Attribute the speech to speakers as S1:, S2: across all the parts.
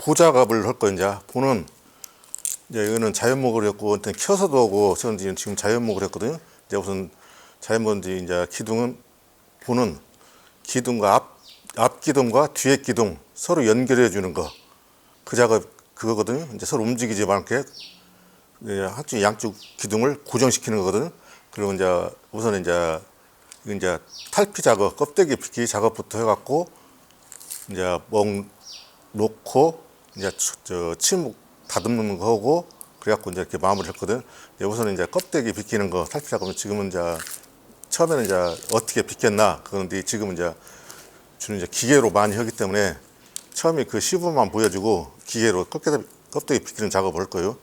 S1: 보 작업을 할 거예요. 이제 보는 이제 이거는 자연목을 했고 일단 켜서도 하고 저는 지금 자연목을 했거든요. 이제 우선 자연목인지 이제 기둥은 보는 기둥과 앞 기둥과 뒤에 기둥 서로 연결해 주는 거 그 작업 그거거든요. 이제 서로 움직이지 않게 한쪽 양쪽 기둥을 고정시키는 거거든요. 그리고 이제 우선 이제 이건 이제 탈피 작업, 껍데기 빗기 작업부터 해갖고 이제 멍 놓고 이제 저 침묵 다듬는 거 하고 그래갖고 이제 이렇게 마무리를 했거든. 우선은 이제 껍데기 빗기는 거 탈피 작업은 지금은 이제 처음에는 이제 어떻게 빗겠나 그런데 지금은 이제 주로 이제 기계로 많이 하기 때문에 처음에 그 시범만 보여주고 기계로 껍데기 빗기는 작업을 할 거예요.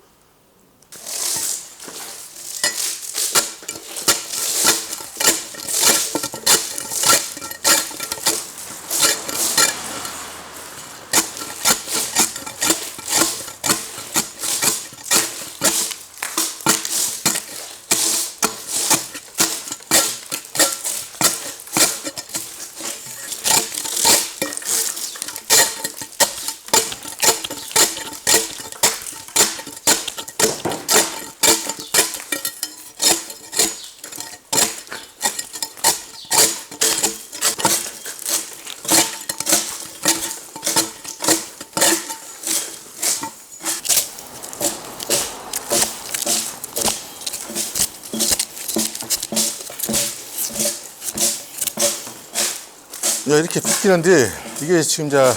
S1: 이렇게 빗기는데 이게 지금 이제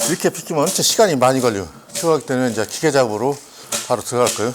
S1: 이렇게 빗기면 엄청 시간이 많이 걸려. 그렇기 때문에 이제 기계 작업으로 바로 들어갈 거예요.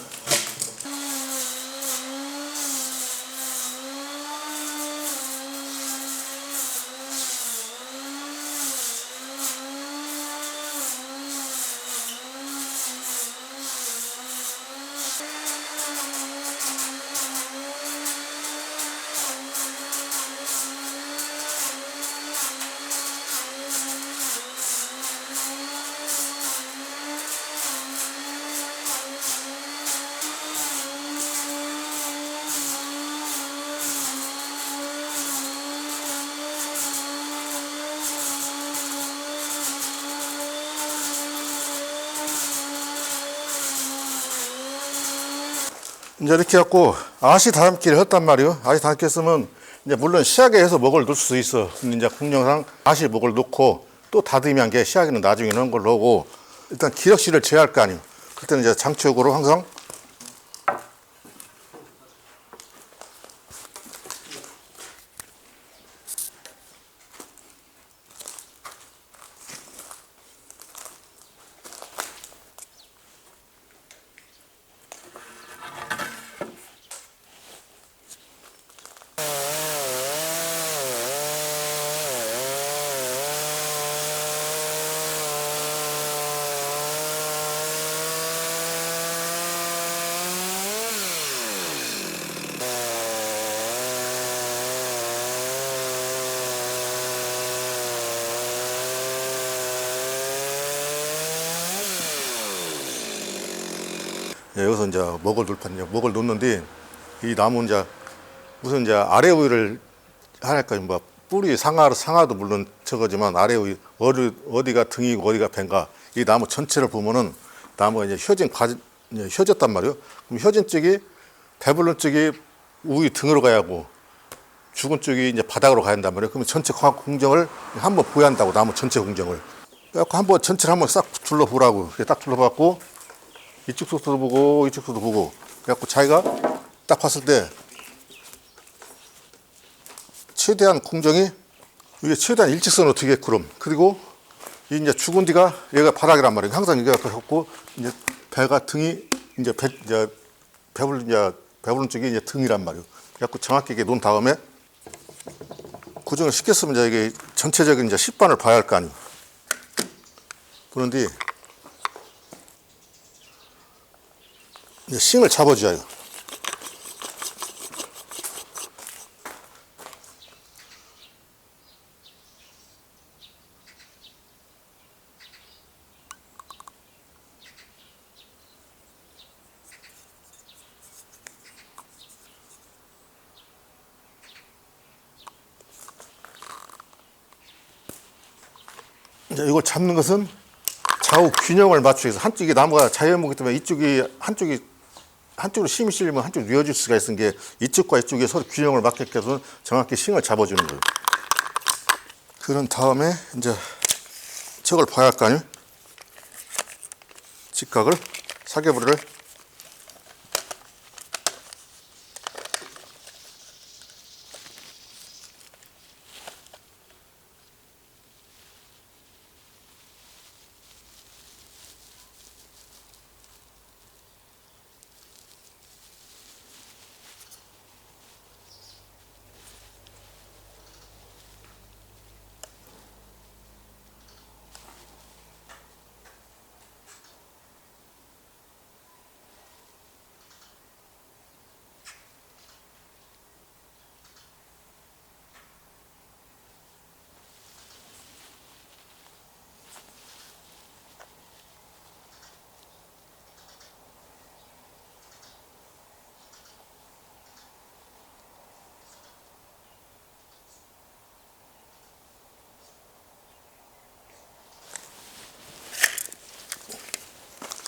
S1: 이제 이렇게 해갖고 아시 다듬기를 했단 말이에요. 아시 다듬기 했으면 이제 물론 시약에 해서 목을 넣을 수 있어. 근데 이제 공정상 아시 목을 넣고 또 다듬이한 게 시약에는 나중에 넣은 걸로 하고 일단 기력실을 제어할 거 아니에요. 그때는 이제 장치욕으로 항상 여기서 이제 목을 목을 놓는데 이 나무 이제 우선 이제 아래 우위를 하니까 뭐 뿌리 상하도 물론 저거지만 아래 우위 어디가 등이고 어디가 배인가 이 나무 전체를 보면은 나무가 이제 휘어졌단 말이에요. 그럼 휘어진 쪽이 배부른 쪽이 우위 등으로 가야 하고 죽은 쪽이 이제 바닥으로 가야 한단 말이에요. 그러면 전체 공정을 한번 보여야 한다고 나무 전체 공정을. 그래갖고 한번 전체를 한번 싹 둘러보라고. 딱 둘러봤고. 이쪽 속도도 보고 이쪽 속도도 보고 그래갖고 자기가 딱 봤을 때 최대한 공정이 이게 최대한 일직선으로 되게끔 그리고 이 이제 죽은 뒤가 얘가 바닥이란 말이에요. 항상 이게 갖고 이제 배가 등이 이제 배부른 쪽이 이제 등이란 말이에요. 그래갖고 정확히 이게 놓은 다음에 고정을 시켰으면 이제 이게 전체적인 이제 식반을 봐야 할 거 아니에요. 보는데 이제 싱을 잡아줘요. 이제 이걸 잡는 것은 좌우 균형을 맞추기 위해서 한쪽이 나무가 자연목이기 때문에 한쪽으로 힘이 실리면 한쪽으로 뉘어질 수가 있는 게 이쪽과 이쪽에 서로 균형을 맞게끔 해서 정확히 싱을 잡아주는 거예요. 그런 다음에 이제 저걸 봐야 할 거 아니에요? 직각을, 사계부리를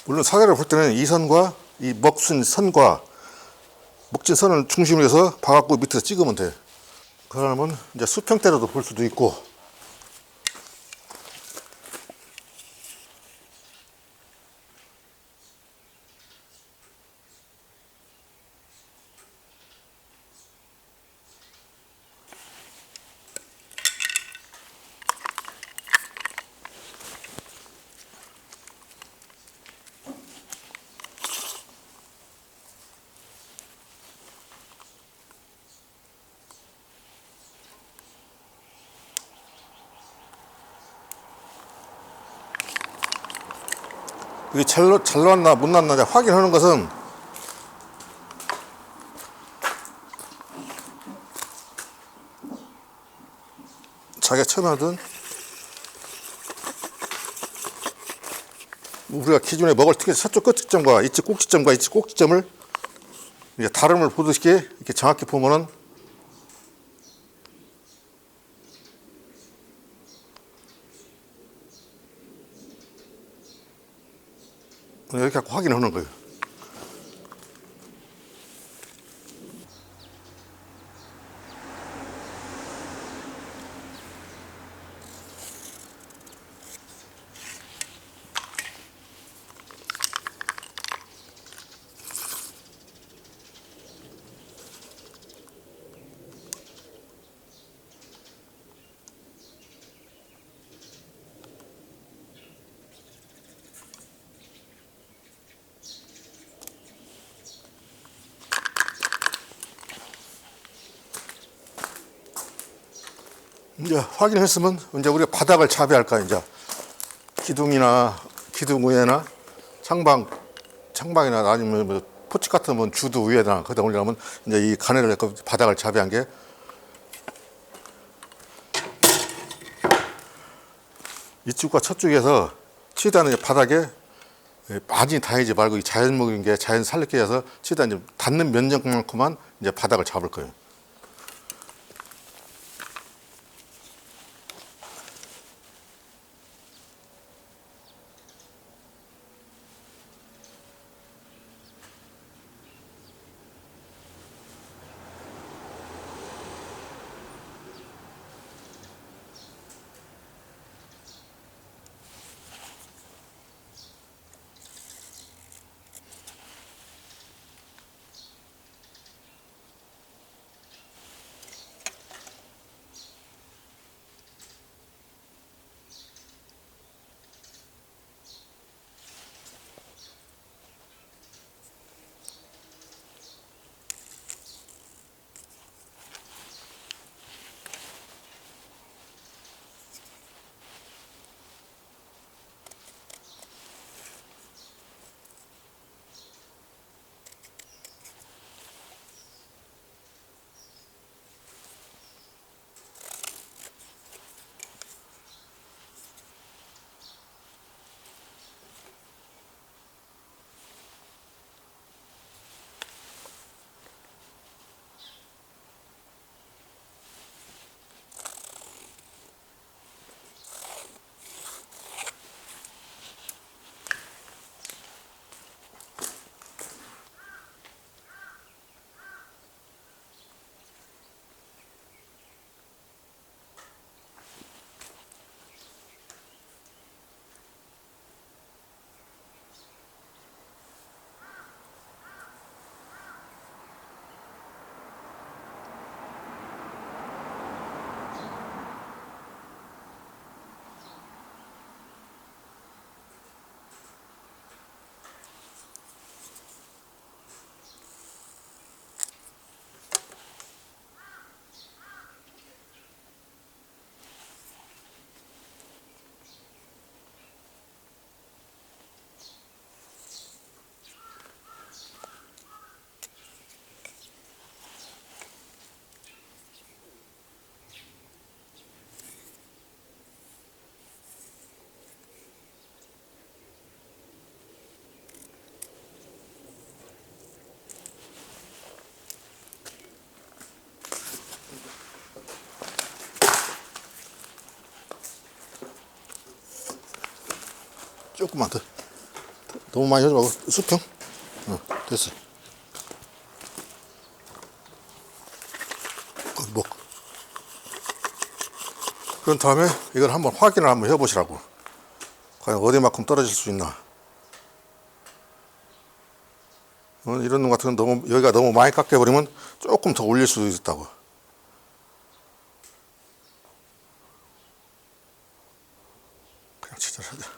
S1: 물론 사계를 볼 때는 이 선과 이 먹순 선과 먹진 선을 중심으로 해서 봐갖고 밑에서 찍으면 돼. 그러면 이제 수평대로도 볼 수도 있고. 이게 잘 나왔나 못 나왔나 확인하는 것은 자기가 처음에 하던 우리가 기존에 먹을 특히 서쪽 끝지점과 이쪽 꼭지점과 이쪽 꼭지점을 이제 다름을 보듯이 이렇게 정확히 보면은 이렇게 갖고 확인하는 거예요. 이제 확인했으면 이제 우리가 바닥을 잡아야 할까 이제 기둥 위에나 창방이나 아니면 뭐 포치 같은 주도 위에나 거기다 올려놓으면 이제 이 가내를 갖고 바닥을 잡아야 한 게 이쪽과 저쪽에서 최대한 이제 바닥에 많이 닿이지 말고 이 자연 먹인 게 자연 살리게 해서 최대한 이제 닿는 면적만큼만 이제 바닥을 잡을 거예요. 조금만 더. 너무 많이 하지 말고 수평. 됐어. 거기 목. 그런 다음에 이걸 한번 확인을 한번 해보시라고. 과연 어디만큼 떨어질 수 있나. 이런 놈 같은 건 너무, 여기가 너무 많이 깎여버리면 조금 더 올릴 수도 있다고. 그냥 치더라도.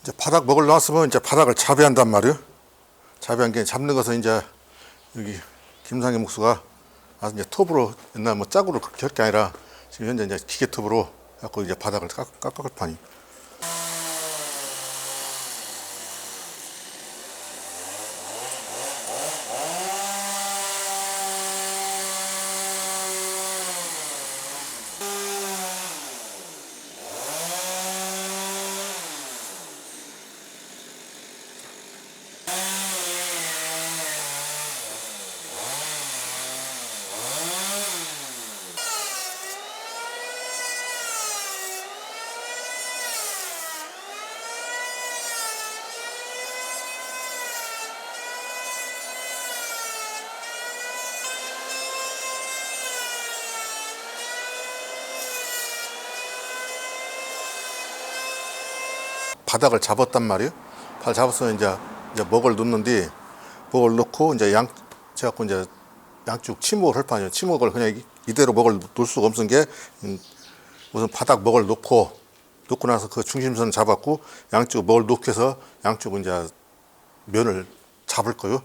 S1: 이제 바닥 먹을 놨으면 이제 바닥을 자배한단 말이에요. 자배한 게 잡는 것은 이제 여기 김상희 목수가 아주 이제 톱으로 옛날 뭐 짝으로 그렇게 할 게 아니라 지금 현재 이제 기계 톱으로 갖고 이제 바닥을 깎을 판이. 바닥을 잡았단 말이에요. 바닥 잡았으면 이제 먹을 넣는데 먹을 넣고 이제 제갖고 이제 양쪽 치목을 할 판이에요. 치목을 그냥 이대로 먹을 놓을 수가 없는 게 우선 바닥 먹을 놓고 나서 그 중심선 잡았고 양쪽 먹을 놓고 해서 양쪽 이제 면을 잡을 거요.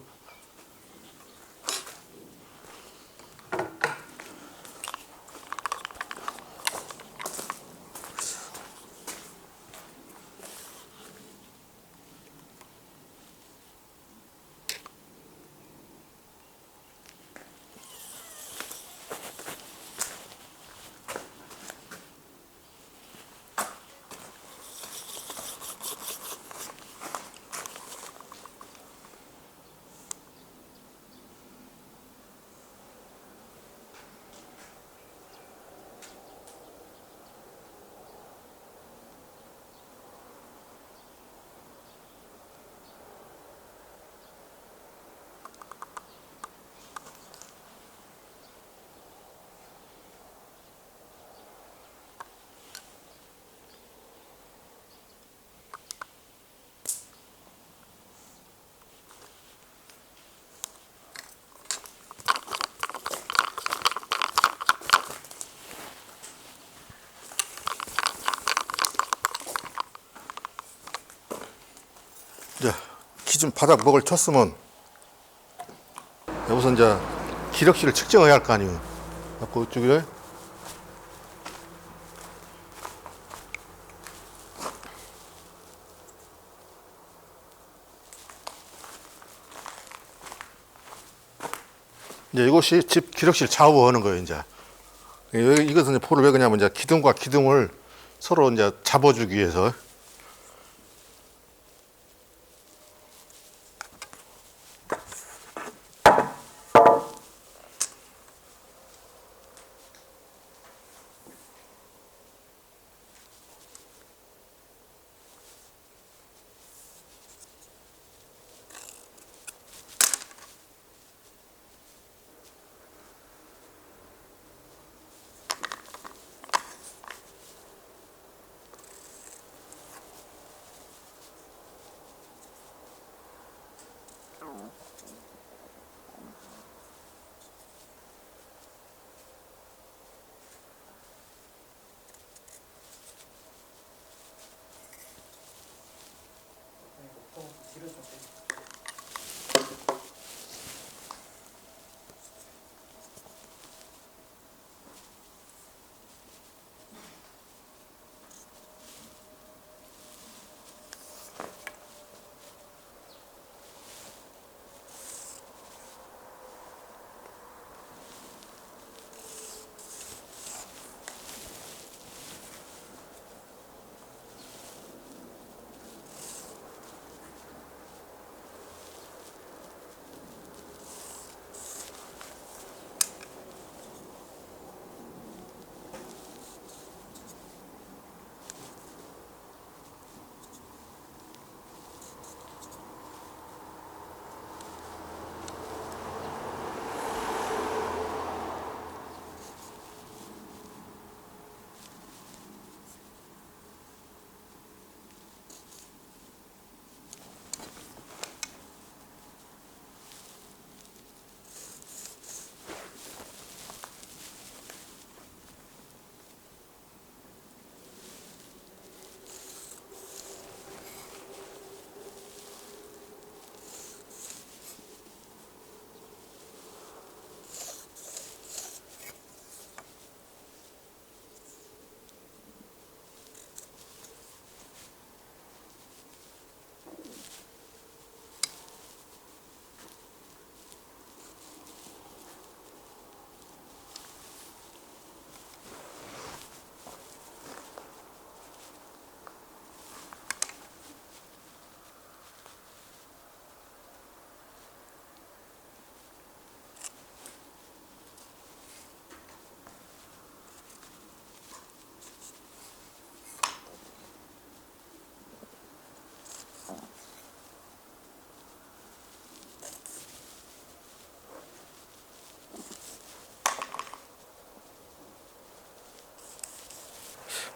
S1: 기준 바닥 먹을 쳤으면 여기서 이제 기력실을 측정해야 할 거 아니에요. 갖고 이쪽에 이제 이것이 집 기력실 좌우하는 거예요. 이제 이것은 이제 포를 왜 그러냐면 이제 기둥과 기둥을 서로 이제 잡아주기 위해서.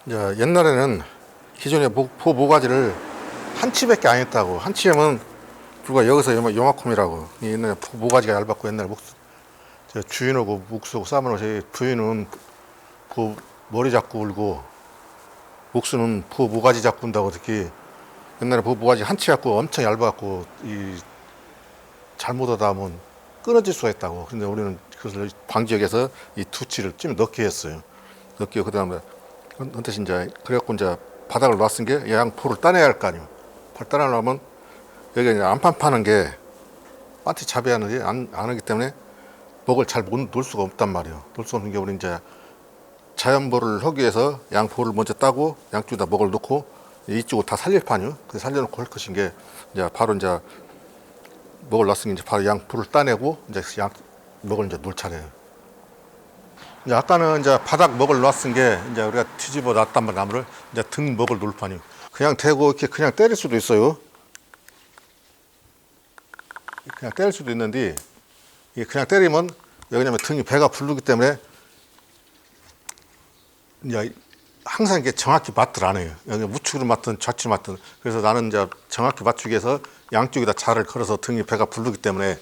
S1: 이제 옛날에는 기존의 포 모가지를 한 치밖에 안 했다고. 한 치면 불과 여기서 요만큼이라고. 옛날에 포 모가지가 얇았고 옛날에 주인하고 묵수하고 싸면 저희 부인은 포 머리 잡고 울고 목수는 포 모가지 잡고 운다고. 특히 옛날에 포 모가지 한 치 갖고 엄청 얇아갖고 이 잘못하다 하면 끊어질 수가 있다고. 근데 우리는 그것을 방지역에서 이 두 치를 좀 넣게 했어요. 넣게 그 다음에 헌뜻이 이제 그래갖고 이제 바닥을 놨은 게 양포를 따내야 할 거 아니에요. 포를 따내려면 여기 이제 안판 파는 게 반티 잡아야 하는데 안 하기 때문에 먹을 잘 못 놓을 수가 없단 말이에요. 놓을 수 없는 게 우리 이제 자연보를 하기 위해서 양포를 먼저 따고 양쪽에다 먹을 놓고 이쪽을 다 살릴 판이요. 그 살려놓고 할 것인 게 이제 바로 이제 먹을 놨으니 이제 바로 양포를 따내고 이제 먹을 이제 놓을 차례예요. 이제 아까는 이제 바닥 먹을 놨은 게 이제 우리가 뒤집어 놨단 말이야. 나무를 이제 등 먹을 놓을 판이요. 그냥 대고 이렇게 그냥 때릴 수도 있어요. 그냥 때릴 수도 있는데 이게 그냥 때리면 왜냐면 등이 배가 부르기 때문에 이제 항상 이게 정확히 맞들 안 해요. 여기 우측으로 맞든 좌측으로 맞든. 그래서 나는 이제 정확히 맞추기 위해서 양쪽에다 자를 걸어서 등이 배가 부르기 때문에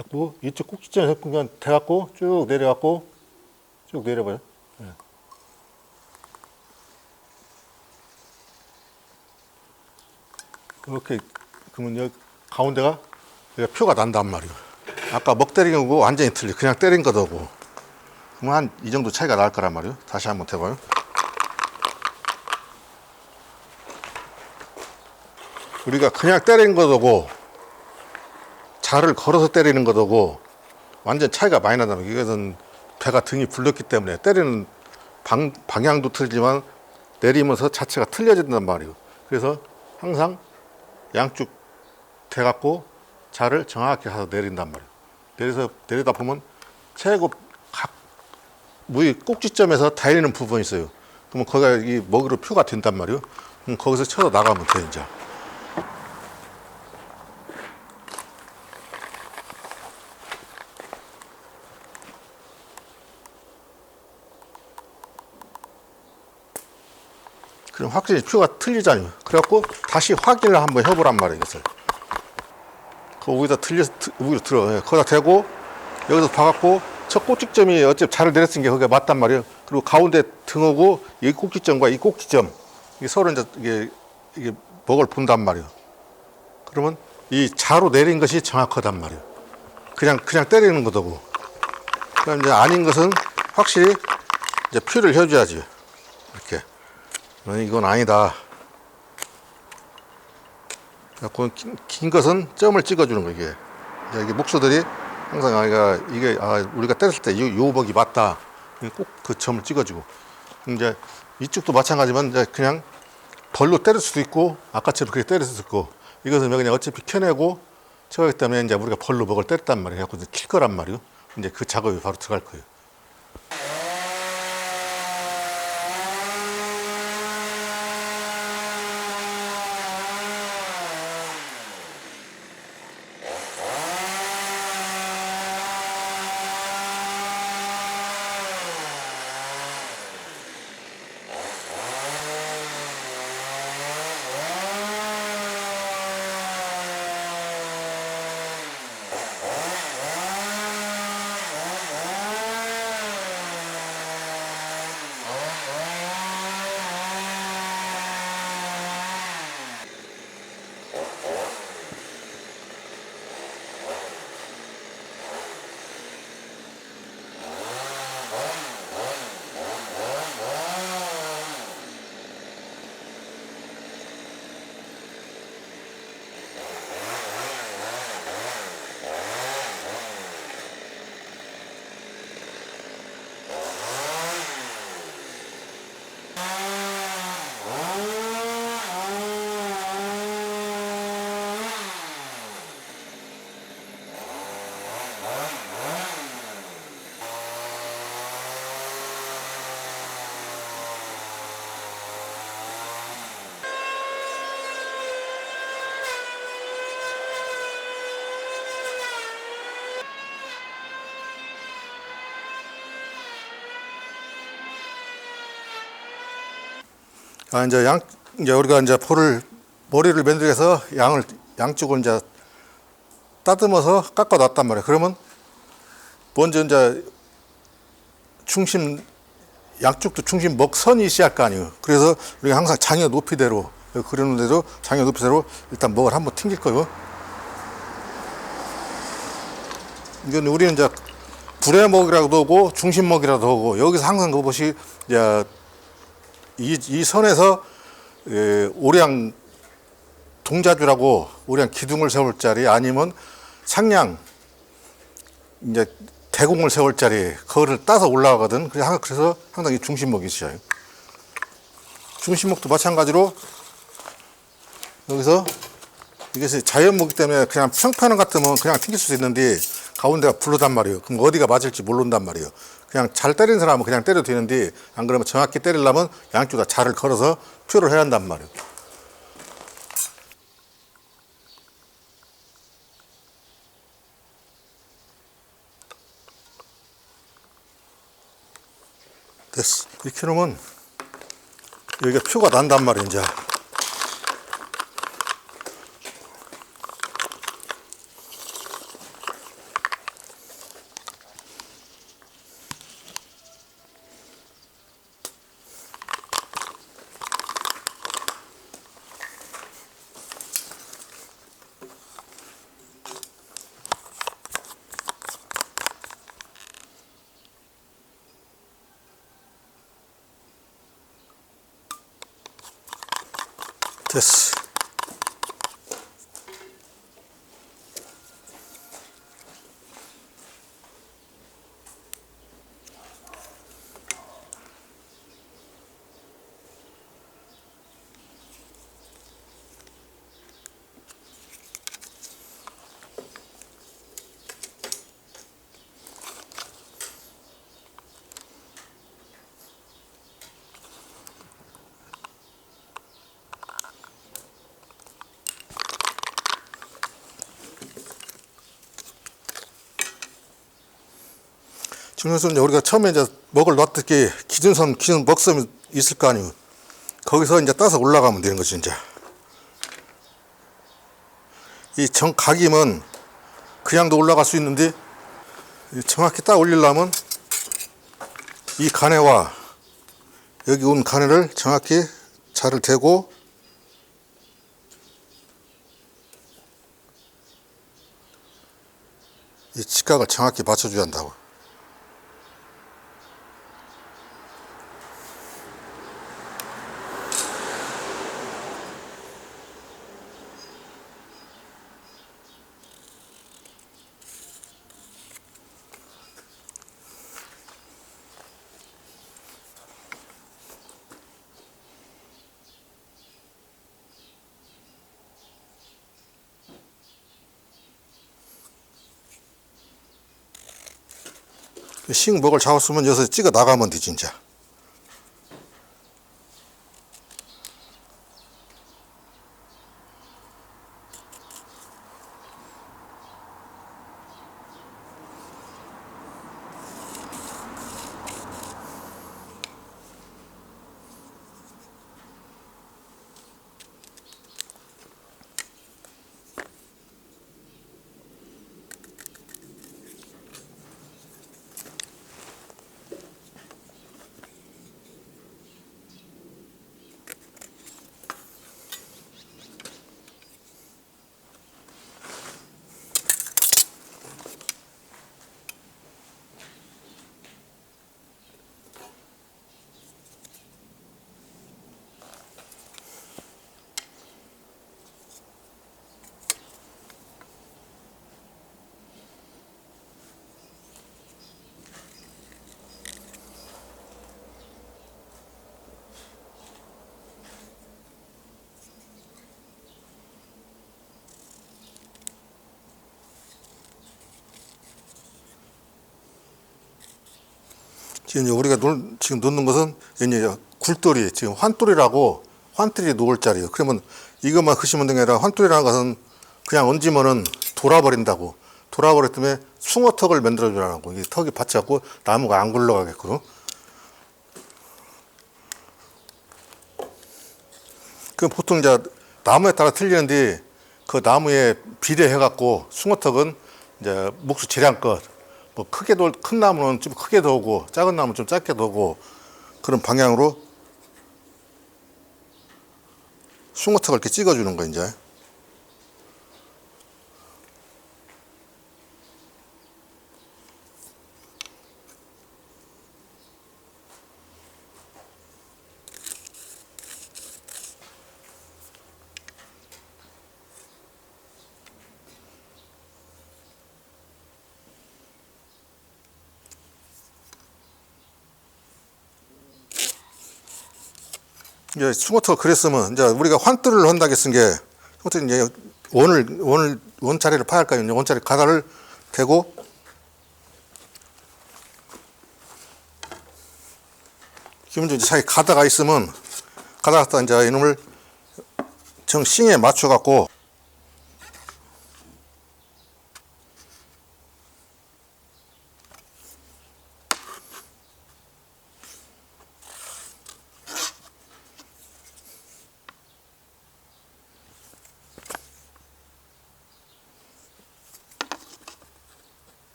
S1: 자꾸 이쪽 꼭지점에서 그냥 대갖고 쭉 내려갖고 쭉 내려봐요. 예. 이렇게 그러면 여기 가운데가 표가 난단 말이에요. 아까 먹 때린 거고 완전히 틀려. 그냥 때린 거더고. 그럼 한 이 정도 차이가 날 거란 말이에요. 다시 한번 해봐요. 우리가 그냥 때리는 거더고 자를 걸어서 때리는 거더고 완전 차이가 많이 난다는 거예요. 이것은 배가 등이 불렸기 때문에 때리는 방향도 틀리지만 내리면서 자체가 틀려진단 말이에요. 그래서 항상 양쪽 대갖고 자를 정확히 가서 내린단 말이에요. 내리다 보면 최고 각 무의 꼭지점에서 달리는 부분이 있어요. 그러면 거기가 이 먹이로 표가 된단 말이에요. 그럼 거기서 쳐서 나가면 돼, 이제. 그럼 확실히 표가 틀리잖아요. 그래갖고 다시 확인을 한번 해보란 말이겠어요. 그 위에다 위로 들어. 예, 거기다 대고 여기서 봐갖고 첫 꼭지점이 어차피 자를 내렸으니까 거기가 맞단 말이에요. 그리고 가운데 등하고 이 꼭지점과 이 꼭지점 이게 서로 이제 이게 먹을 본단 말이에요. 그러면 이 자로 내린 것이 정확하단 말이에요. 그냥 때리는 거더고. 그럼 이제 아닌 것은 확실히 이제 표를 해줘야지. 이렇게. 이건 아니다. 긴 것은 점을 찍어주는 거 이게. 이게 목수들이 항상 이게 우리가 때렸을 때 요 먹이 맞다. 꼭 그 점을 찍어주고. 이제 이쪽도 마찬가지만 이제 그냥 벌로 때릴 수도 있고 아까처럼 그렇게 때릴 수도 있고 이것은 그냥 어차피 켜내고 쳐가기 때문에 이제 우리가 벌로 먹을 때렸단 말이에요. 그래서 킬 거란 말이에요. 이제 그 작업이 바로 들어갈 거예요. 이제 우리가 이제 머리를 맨들해서 양쪽을 이제 따듬어서 깎아 놨단 말이에요. 그러면 먼저 이제 양쪽도 중심 먹선이 있어야 할 거 아니에요. 그래서 우리가 항상 장여 높이대로, 그러는데도 장여 높이대로 일단 먹을 한번 튕길 거예요. 이건 우리는 이제 불의 먹이라고도 하고 중심 먹이라도 하고 여기서 항상 그것이 이제 이 선에서 오량 동자주라고 오량 기둥을 세울 자리 아니면 상량 이제 대공을 세울 자리 그거를 따서 올라가거든. 그래서 항상 이 중심목이 있어요. 중심목도 마찬가지로 여기서 이것이 자연목이기 때문에 그냥 평평한 같으면 그냥 튕길 수도 있는데 가운데가 불르단 말이에요. 그럼 어디가 맞을지 모른단 말이에요. 그냥 잘 때리는 사람은 그냥 때려도 되는데 안 그러면 정확히 때리려면 양쪽 다 자를 걸어서 표를 해야 한단 말이에요. 됐어. 이렇게 놓으면 여기가 표가 난단 말이에요. 이제 됐어. 지금 이제 우리가 처음에 이제 먹을 놨던 게 기준 먹섬이 있을 거 아니에요. 거기서 이제 따서 올라가면 되는 거지, 이제. 이 각이면 그냥도 올라갈 수 있는데, 정확히 딱 올리려면 이 가내와 여기 온 가내를 정확히 자를 대고, 이 직각을 정확히 맞춰줘야 한다고. 식목을 잡았으면 여기서 찍어 나가면 되지, 진짜. 지금 우리가 지금 놓는 것은 이제 굴돌이, 지금 환돌이라고, 환돌이 놓을 자리예요. 그러면 이것만 크시면 되는 게 아니라 환돌이라는 것은 그냥 얹으면은 돌아버린다고. 돌아버렸다면 숭어턱을 만들어주라고. 이 턱이 받지 않고 나무가 안 굴러가게끔. 그 보통 이제 나무에 따라 틀리는데 그 나무에 비례해갖고 숭어턱은 이제 목수 재량껏, 뭐 큰 나무는 좀 크게 도고 작은 나무는 좀 작게 도고 그런 방향으로 숭어턱을 이렇게 찍어주는 거 이제. 이제 숭어턱을 그랬으면 이제 우리가 환뜰을 한다고 쓴 게 숭어턱 이제 원자리를 파야 할까요? 원자리 가닥을 대고 기본적으로 이제 자기 가다가 있으면 가다가 갖다 이제 이놈을 정싱에 맞춰 갖고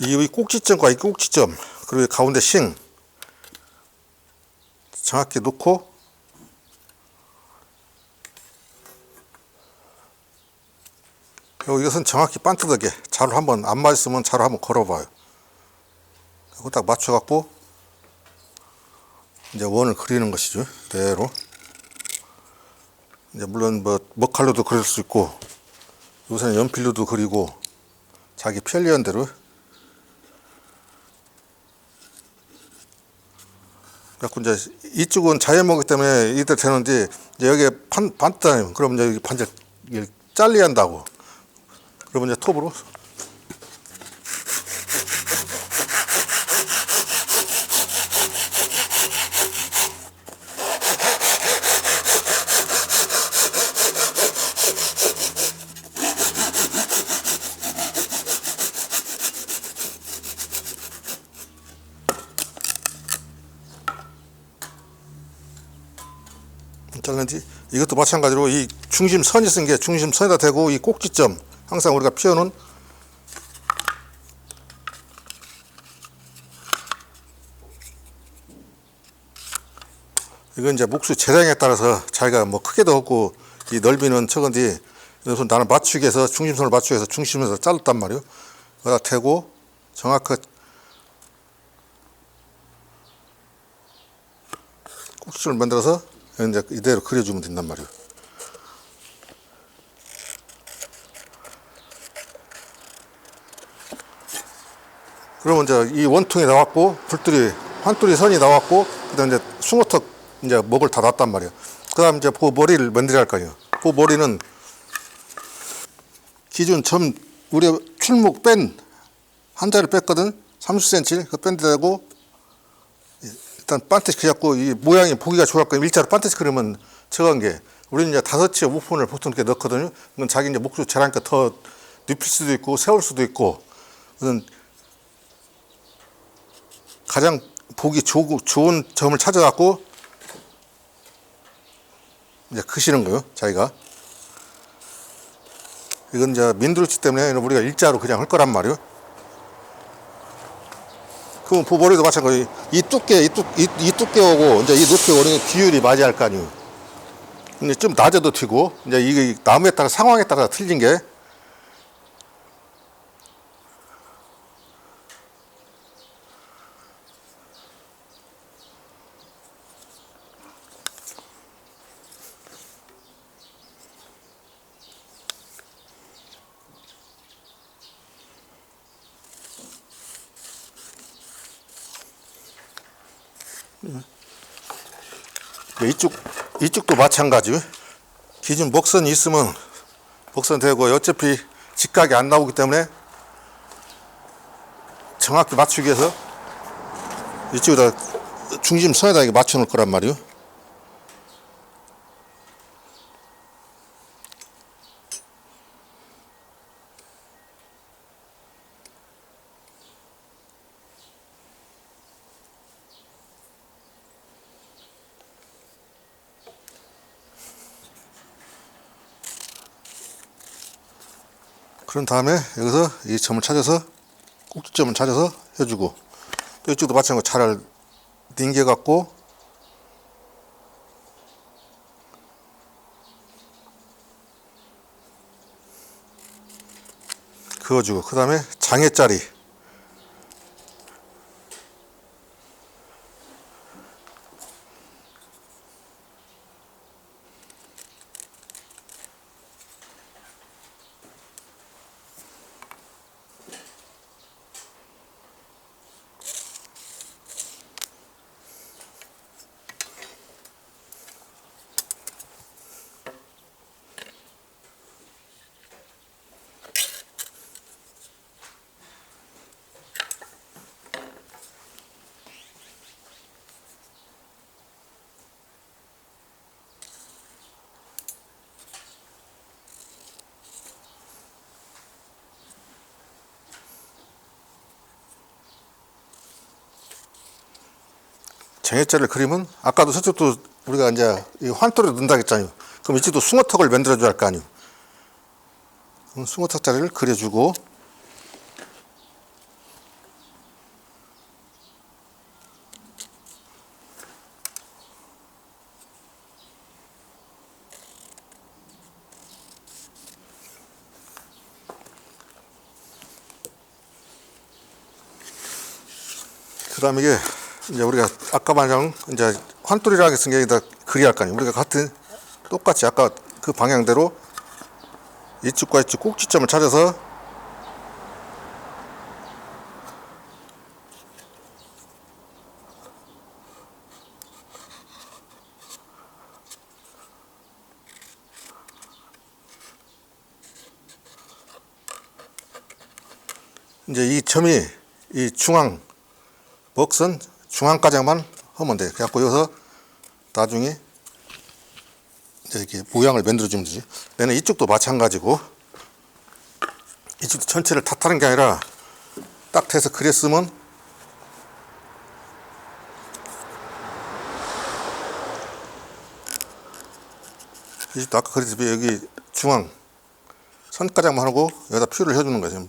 S1: 이 꼭지점과 이 꼭지점 그리고 가운데 싱 정확히 놓고 이것은 정확히 반듯하게 자로 한번 안 맞았으면 자로 한번 걸어봐요. 그거 딱 맞춰갖고 이제 원을 그리는 것이죠. 그대로. 이제 물론 뭐 먹칼로도 그릴 수 있고 요새는 연필로도 그리고 자기 편리한 대로. 그래갖고 이제 이쪽은 자연목이기 때문에 이대로 되는데 이제 여기에 반듯하면 그럼 이제 반절 잘라야 한다고. 그러면 이제 톱으로 잘랐지. 이것도 마찬가지로 이 중심선이 쓴 게 중심선에다 대고 이 꼭지점 항상 우리가 피워놓은 이건 이제 목수 재량에 따라서 자기가 뭐 크게도 없고 이 넓이는 적은데 그래서 나는 맞추기 위해서 중심선을 맞추기 위해서 중심에서 잘랐단 말이에요. 여기다 대고 정확하게 꼭지점을 만들어서 이제 이대로 그려주면 된단 말이에요. 그러면 이제 이 원통이 나왔고 환뚜리 선이 나왔고 그다음 이제 숭어턱 이제 목을 다 놨단 말이에요. 그다음 이제 그 머리를 만들어야 할 거 아니에요. 그 머리는 기준 점 우리 출목 뺀 한 자를 뺐거든. 30cm 그 뺀 데고 일단 반듯이 그려갖고 이 모양이 보기가 좋았고 일자로 반듯이 그리면 적은 게 우리는 이제 5치 5폰을 보통 이렇게 넣거든요. 그건 자기 이제 목수 재량껏 더 눕힐 수도 있고 세울 수도 있고 그건 가장 보기 좋은 점을 찾아갖고 이제 그시는 거예요. 자기가 이건 이제 민두르치 때문에 우리가 일자로 그냥 할 거란 말이에요. 그럼 머리도 마찬가지. 이 두께하고 이제 이 높이 오는 비율이 맞아야 할 거 아니에요. 근데 좀 낮아도 튀고 이제 이게 나무에 따라 상황에 따라 틀린 게 이쪽도 마찬가지. 기준 목선이 있으면 목선 되고 어차피 직각이 안 나오기 때문에 정확히 맞추기 위해서 이쪽에다 중심선에다 맞춰 놓을 거란 말이에요. 그런 다음에 여기서 이 점을 찾아서 꼭지점을 찾아서 해주고 또 이쪽도 마찬가지로 잘 링겨 갖고 그어주고 그 다음에 장애짜리 장애자를 그리면 아까도 저쪽도 우리가 이제 이 환토를 넣는다 했잖아요. 그럼 이쪽도 숭어턱을 만들어 줘야 할 거 아니에요. 그럼 숭어턱 자리를 그려주고 그다음에 이게 이제 우리가 아까 말한 이제 환돌이라고 했은 게 여기다 그리 할 거 아니에요. 우리가 같은 똑같이 아까 그 방향대로 이쪽과 이쪽 꼭지점을 찾아서 이제 이 점이 이 중앙 먹선 중앙까지만 하면 돼. 그래갖고 여기서 나중에 이제 이렇게 모양을 만들어 주면 되지. 얘는 이쪽도 마찬가지고 이쪽도 전체를 다 타는 게 아니라 딱 해서 그랬으면 이쪽도 아까 그랬듯이 여기 중앙 선가장만 하고 여기다 표를 해주는 거죠.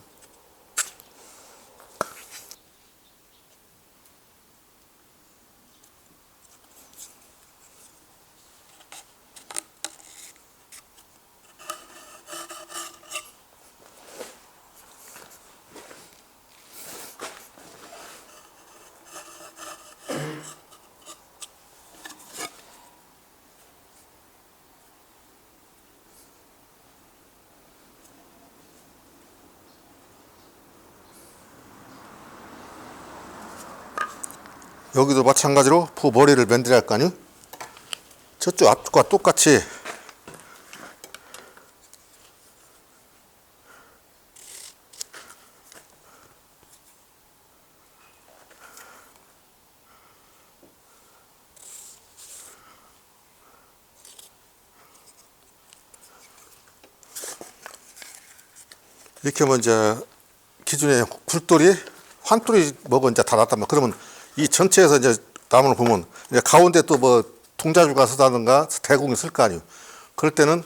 S1: 여기도 마찬가지로 머리를 만들어야 할 거 아니에요? 저쪽 앞과 똑같이 이렇게 하면 이제 기존에 굴돌이 환돌이 먹은 이제 다 났단 말이야. 그러면 이 전체에서 이제 나무를 보면 이제 가운데 또 뭐 동자주가 서다든가 대공이 쓸 거 아니에요. 그럴 때는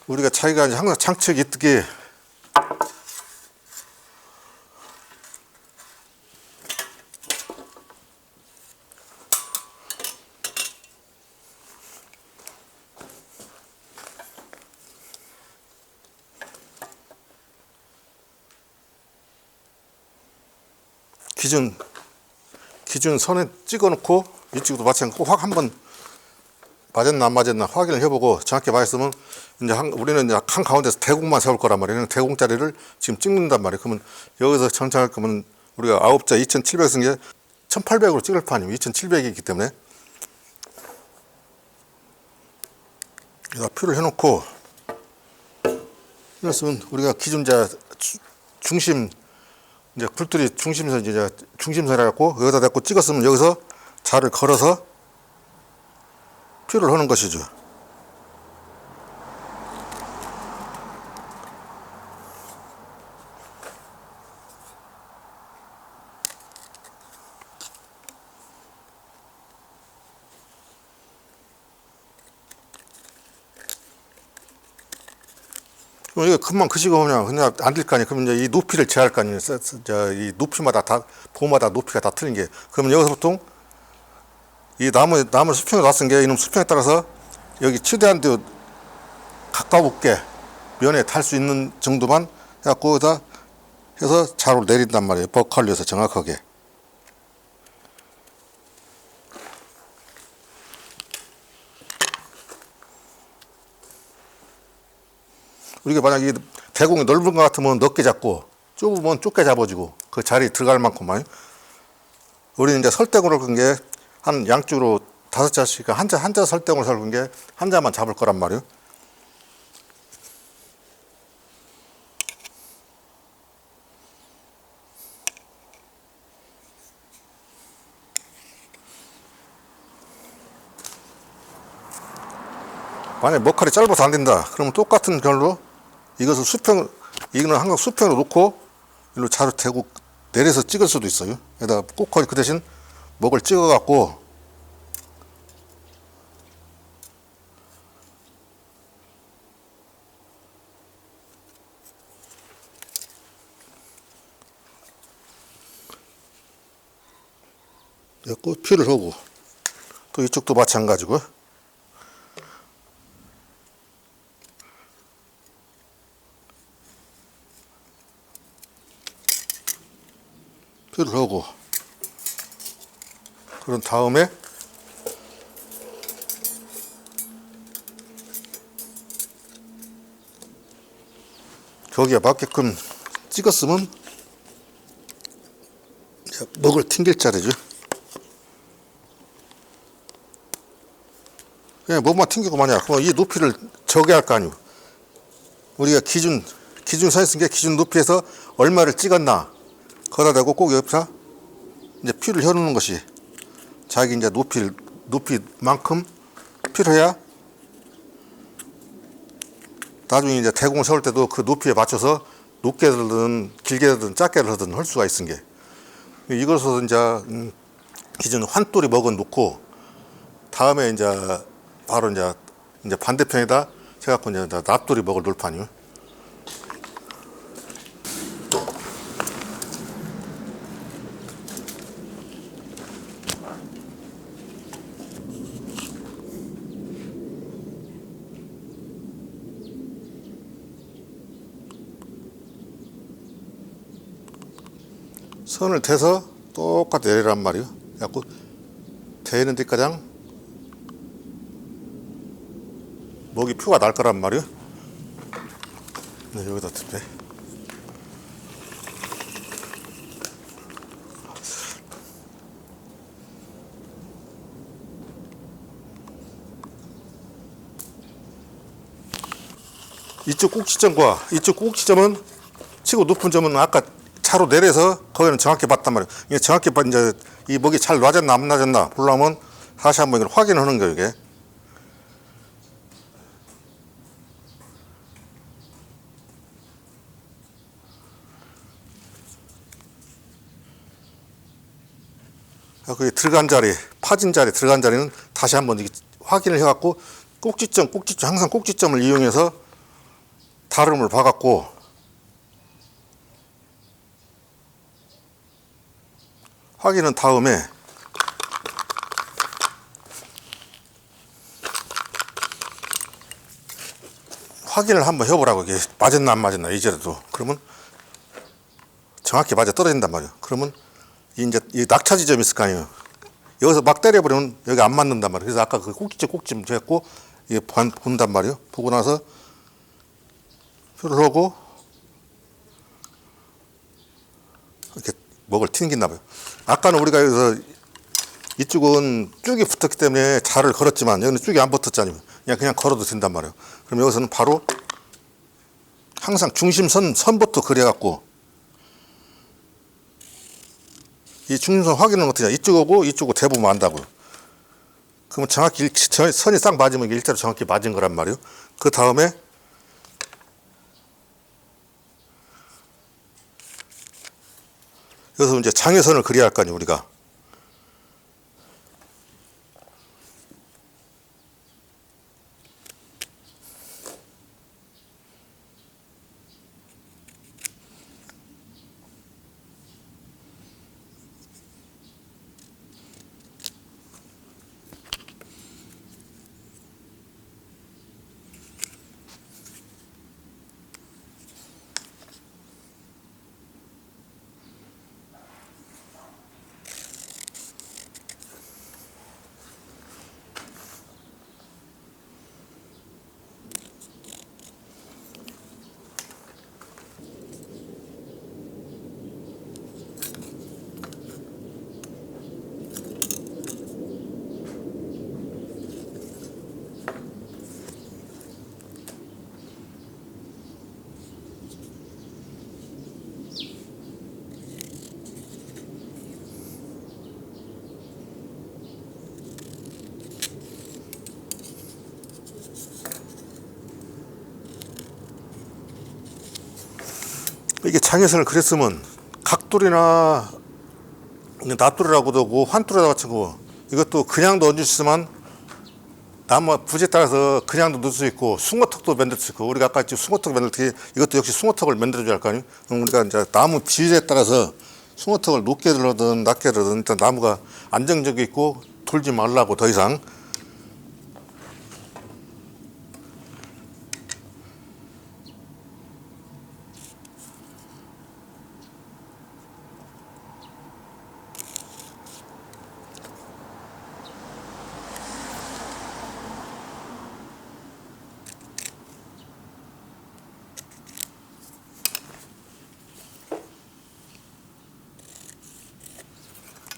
S1: 우리가 자기가 이제 항상 장치기 있게 기준 선에 찍어 놓고 이쪽도 마찬가지로 확 한번 맞았나 안 맞았나 확인을 해보고 정확히 맞았으면 이제 우리는 이제 한 가운데서 대공만 세울 거란 말이에요. 대공짜리를 지금 찍는단 말이에요. 그러면 여기서 정착할 거면 우리가 9자 2700 쓴 게 1800으로 찍을 판이에요. 2700이 있기 때문에 여기다 표를 해놓고 이랬으면 우리가 기준 중심 이제 굴돌이 중심선 이제 중심선 해갖고 여기다 대고 찍었으면 여기서 자를 걸어서 표를 하는 것이죠. 그럼 이거 금방 그시고 그냥 안 될 거 아니에요. 그럼 이제 이 높이를 제할 거 아니에요. 이 높이마다 보마다 높이가 다 틀린 게. 그러면 여기서 보통 이 나무 수평에 놨은 게 이놈 수평에 따라서 여기 최대한 데 가까웠게 면에 달 수 있는 정도만 해갖고 여기다 해서 자로 내린단 말이에요. 버컬려서 정확하게. 우리가 만약에 대공이 넓은 것 같으면 넓게 잡고 좁으면 좁게 잡아주고 그 자리 들어갈 만큼만. 우리는 이제 설대으로 끈 게 한 양쪽으로 5자씩 한자 설대으로 설은 게 한 자만 잡을 거란 말이에요. 만약에 머칼이 짧아서 안 된다. 그러면 똑같은 결로 이것을 이거는 항상 수평으로 놓고 일로 자로 대고 내려서 찍을 수도 있어요. 여기다 꼭그 대신 먹을 찍어 갖고 표를 하고 또 이쪽도 마찬가지고 표를 하고, 그런 다음에 거기에 맞게끔 찍었으면 먹을 튕길 자리죠. 그냥 뭐만 튕기고 마냐. 그럼 이 높이를 정해야 할 거 아니오. 우리가 기준선에 쓴 게 기준 높이에서 얼마를 찍었나. 거기다 대고 꼭 옆에서 이제 표를 해놓는 것이 자기 이제 높이만큼 필요해야 나중에 이제 대공을 세울 때도 그 높이에 맞춰서 높게 들든 길게 들든 작게 들든 할 수가 있은 게 이것을 이제 기존 환돌이 먹어 놓고 다음에 이제 바로 이제 반대편에다 해갖고 이제 납돌이 먹을 놓을 판이요. 선을 대서 똑같이 내리란 말이요. 그래갖고 대는 데까지 먹이 표가 날 거란 말이요. 네, 여기다 대. 이쪽 꼭지점과 이쪽 꼭지점은 치고 높은 점은 아까 차로 내려서 거기는 정확히 봤단 말이에요. 이게 정확히 이제 이 먹이 잘 놔졌나 안 놔졌나 보려면 다시 한번 이걸 확인하는 거예요. 이게. 그 들어간 자리, 파진 자리, 들어간 자리는 다시 한번 확인을 해갖고 꼭지점, 항상 꼭지점을 이용해서 다름을 봐갖고 확인한 다음에 확인을 한번 해보라고. 이게 맞았나 안 맞았나 이제라도. 그러면 정확히 맞아 떨어진단 말이에요. 그러면 이제 이 낙차 지점이 있을 거 아니에요. 여기서 막 때려버리면 여기 안 맞는단 말이에요. 그래서 아까 그 꼭지점 했고 이게 본단 말이에요. 보고 나서 표를 하고 이렇게 먹을 튕긴다 봐요. 아까는 우리가 여기서 이쪽은 쭉이 붙었기 때문에 자를 걸었지만 여기는 쭉이 안 붙었잖아요. 그냥 걸어도 된단 말이에요. 그럼 여기서는 바로 항상 중심선부터 그려갖고 이 중심선 확인은 어떻게 이쪽하고 이쪽하고 대보면 안다고요. 그러면 정확히 선이 싹 맞으면 일자로 정확히 맞은 거란 말이에요. 그 다음에 여기서 이제 장애선을 그려야 할 거 아니에요, 우리가. 이게 장애선을 그렸으면 각돌이나 납돌이라고도 하고 환돌이라고 같은 거 이것도 그냥도 얹을 수 있으면 나무 부지에 따라서 그냥도 넣을 수 있고 숭어턱도 만들 수 있고 우리가 아까 숭어턱 만들 때 이것도 역시 숭어턱을 만들어줘야 할 거 아니에요. 그럼 우리가 이제 나무 비율에 따라서 숭어턱을 높게 들어든 낮게 들어든 일단 나무가 안정적이 있고 돌지 말라고 더 이상.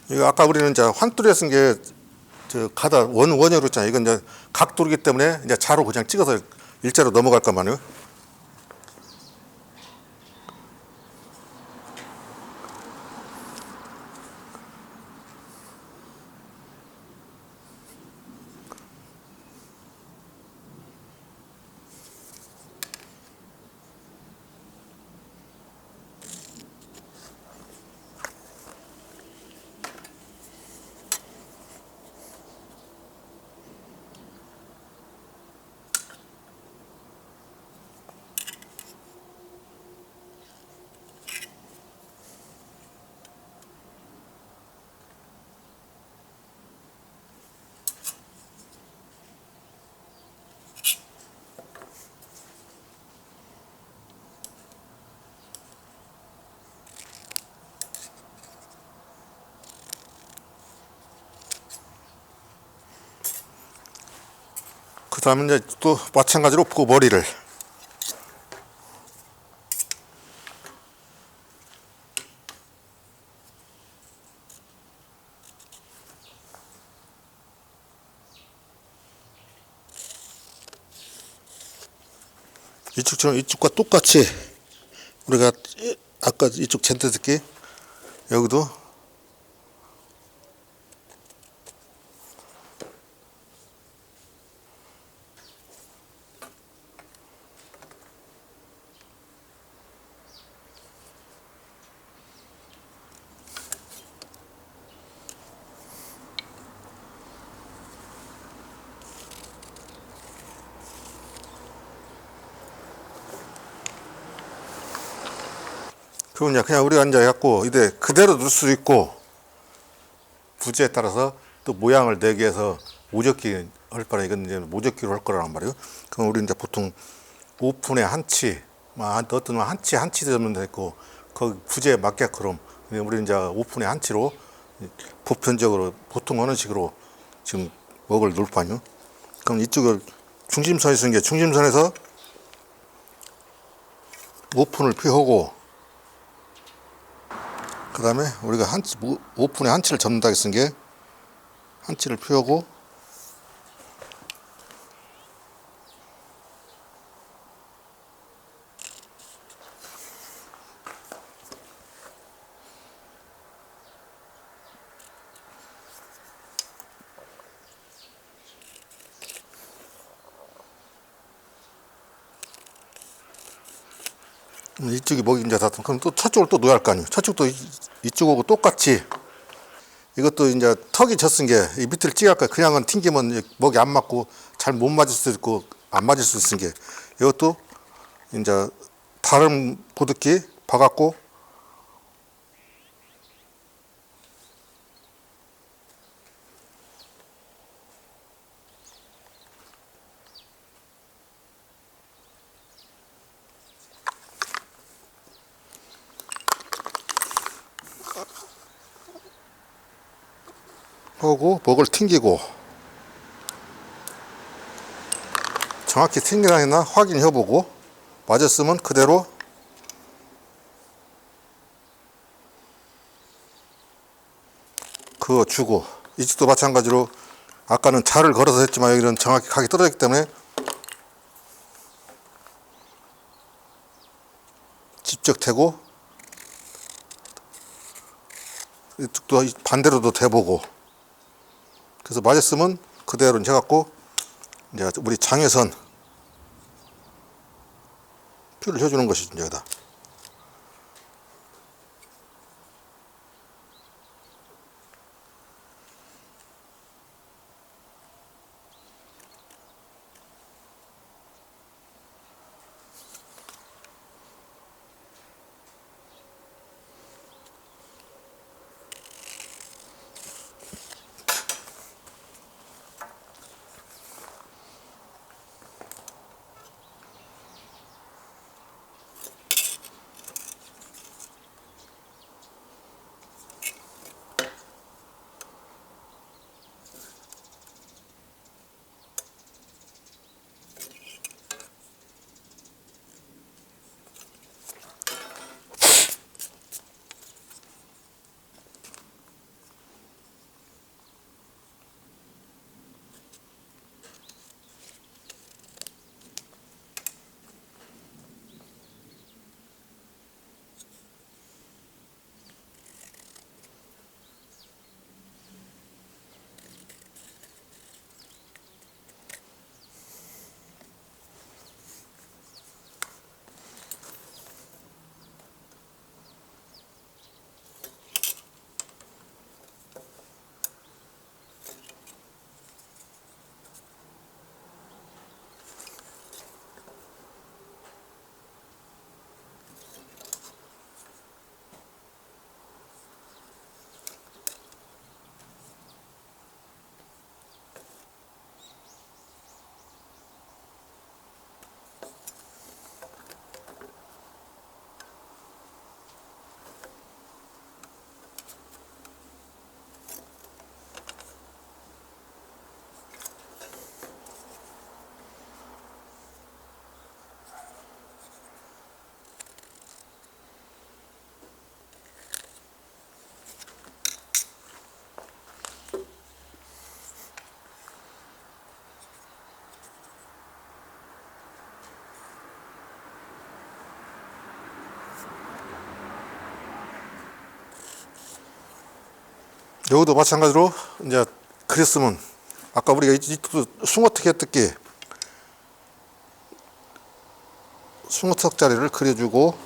S1: 이거 아까 우리는 이제 환뚜리에 쓴 게 저 가다 원형으로 있잖아요. 이건 이제 각도이기 때문에 이제 자로 그냥 찍어서 일자로 넘어갈 거만요. 그 다음에 이제 또 마찬가지로 그 머리를 이쪽처럼 이쪽과 똑같이 우리가 아까 이쪽 젠트스키 여기도 그냥 우리가 이제 갖고 이제 그대로 넣을 수도 있고 부지에 따라서 또 모양을 내기 위해서 모적기 할 거라 이건 이제 모적기로 할 거란 말이에요. 그럼 우리 이제 보통 오픈에 한치, 어떤 한치 되면 되고 거기 부지에 맞게끔 우리 이제 오픈에 한치로 보편적으로 보통 어느 식으로 지금 먹을 놓을 거 아니요. 그럼 이쪽을 중심선에 쓰는 게 중심선에서 오픈을 피하고 그 다음에 우리가 오픈에 한치를 접는다 했은 게 한치를 피우고 이쪽이 먹이 이제 다 그럼 또 저쪽을 또 놓아야 할 거 아니에요. 저쪽도 이쪽하고 똑같이 이것도 이제 턱이 젖은 게 이 밑을 찍을 거야. 그냥은 튕기면 먹이 안 맞고 잘 못 맞을 수도 있고 안 맞을 수 있는 게 이것도 이제 다른 보드기 봐갖고 하고 먹을 튕기고 정확히 튕기나 했나 확인해보고 맞았으면 그대로 그거 주고 이쪽도 마찬가지로 아까는 자를 걸어서 했지만 여기는 정확히 각이 떨어졌기 때문에 직접 대고 이쪽도 반대로도 대보고 그래서 맞았으면 그대로 해갖고 이제 우리 장외선 표를 해주는 것이죠. 여기다. 여기도 마찬가지로 이제 그랬으면 아까 우리가 이쪽도 숭어턱 했듯이 숭어턱 자리를 그려주고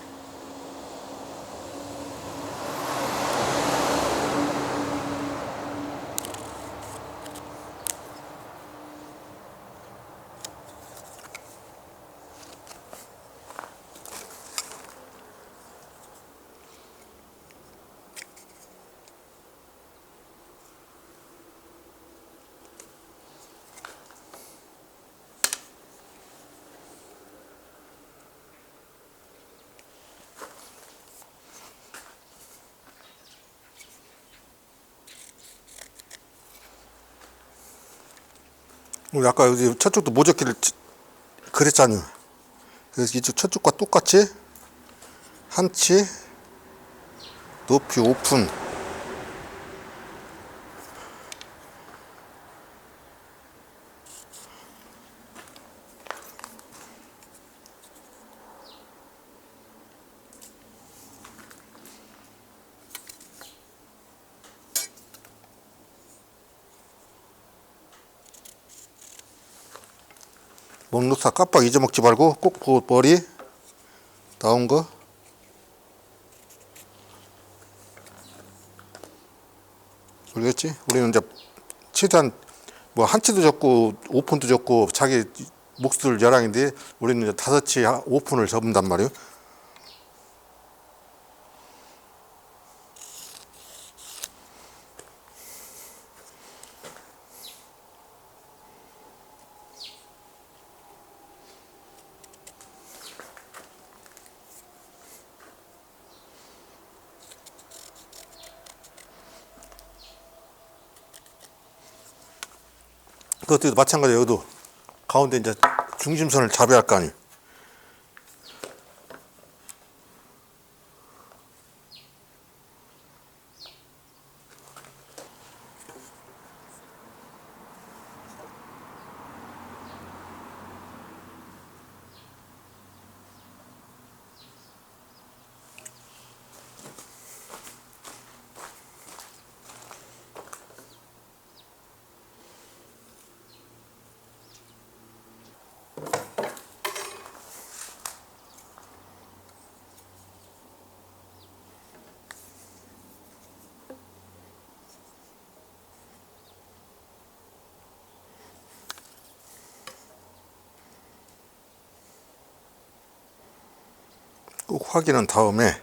S1: 우리 아까 여기 저쪽도 모조끼를 그랬잖아요. 그래서 이쪽 저쪽과 똑같이 한치 높이 오픈 목록사 깜빡 잊어먹지 말고 꼭 그 머리 나온 거 모르겠지? 우리는 이제 최대한 뭐 한치도 적고 오픈도 적고 자기 몫을 열왕인데 우리는 이제 5치 오픈을 접는단 말이에요. 그것도 마찬가지로 여기도 가운데 이제 중심선을 잡아야 할 거 아니에요. 꼭 확인한 다음에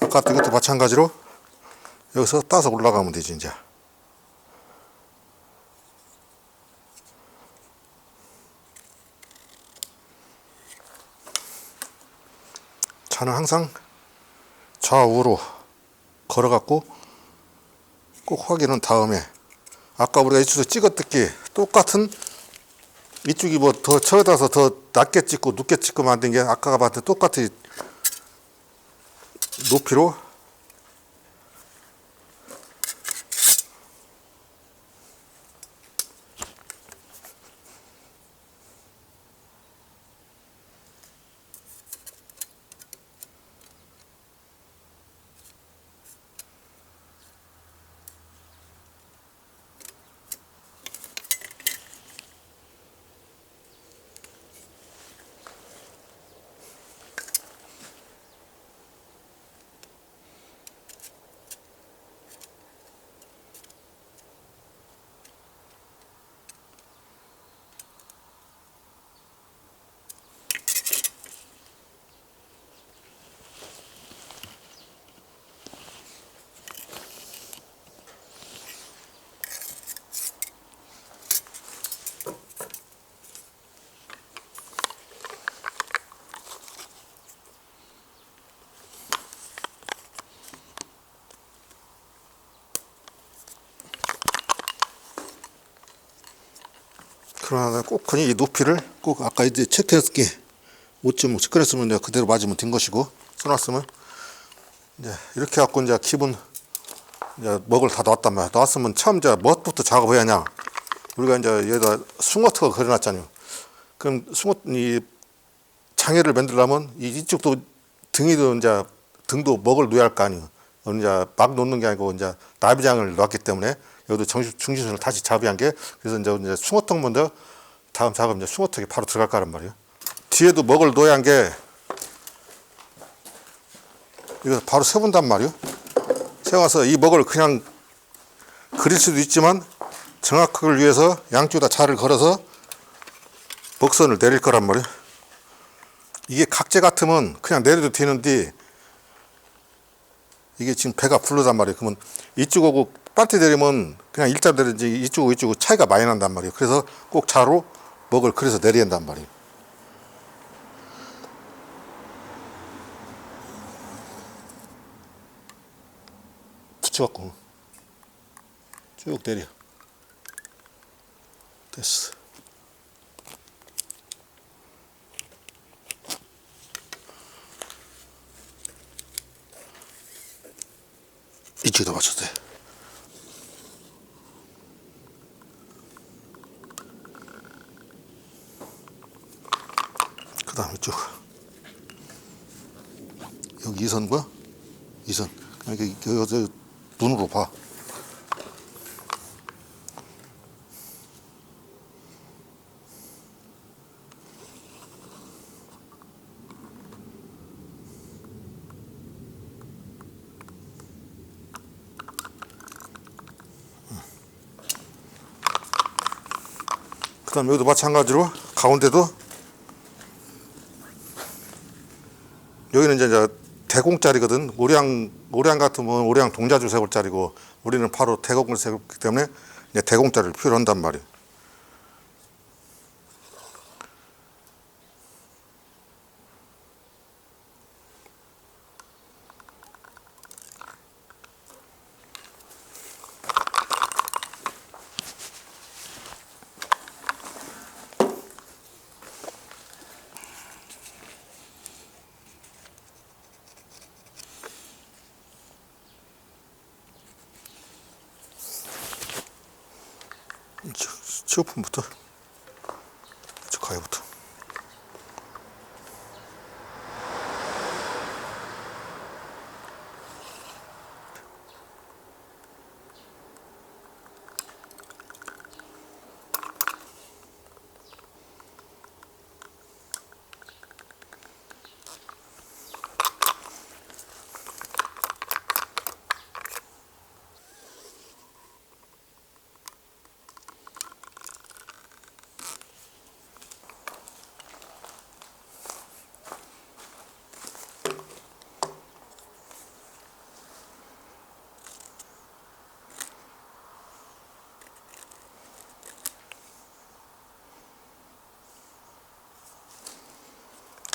S1: 아까 이것도 마찬가지로 여기서 따서 올라가면 되지. 이제 차는 항상 좌우로 걸어갖고 꼭 확인한 다음에 아까 우리가 이쪽에서 찍었듯이 똑같은 이쪽이 뭐 더 쳐다서 더 낮게 찍고 높게 찍고 만든 게 아까가 봤을 때 똑같이 높이로 그러나 꼭 그냥 이 높이를 꼭 아까 이제 체크했을 5.5 체크했으면 내가 그대로 맞으면 된 것이고 써놨으면 이제 이렇게 갖고 이제 기본 이제 먹을 다 놨단 말이야. 놨으면 처음 이제 뭐부터 작업해야 하냐. 우리가 이제 여기다 숭어턱을 그려놨잖아요. 그럼 이 장애를 만들려면 이쪽도 등이도 이제 등도 먹을 놓아야 할 거 아니에요. 이제 막 놓는 게 아니고 이제 나비장을 놨기 때문에 여기도 중심선을 다시 잡이한 게, 그래서 이제 숭어턱 먼저 다음 작업 이제 숭어턱이 바로 들어갈 거란 말이에요. 뒤에도 먹을 놓아야 한 게 이거 바로 세운단 말이에요. 세워서 이 먹을 그냥 그릴 수도 있지만 정확하게 위해서 양쪽에다 자를 걸어서 먹선을 내릴 거란 말이에요. 이게 각재 같으면 그냥 내려도 되는데 이게 지금 배가 부르단 말이에요. 그러면 이쪽하고 빠트 내리면 그냥 일자로 내리지 이쪽하고 차이가 많이 난단 말이에요. 그래서 꼭 자로 먹을 그래서 내려야 한단 말이에요. 붙여갖고 쭉 내려. 됐어. 이쪽에다 맞춰도 돼. 그 다음 이쪽 여기 이 선과 이 선, 여기 눈으로 봐. 그 다음 여기도 마찬가지로 가운데도 여기는 이제 대공짜리거든. 오량 같으면 오량 동자주 세골짜리고 우리는 바로 대공을 세웠기 때문에 이제 대공짜리를 필요로 한단 말이에요. 치오품부터 저 가위부터.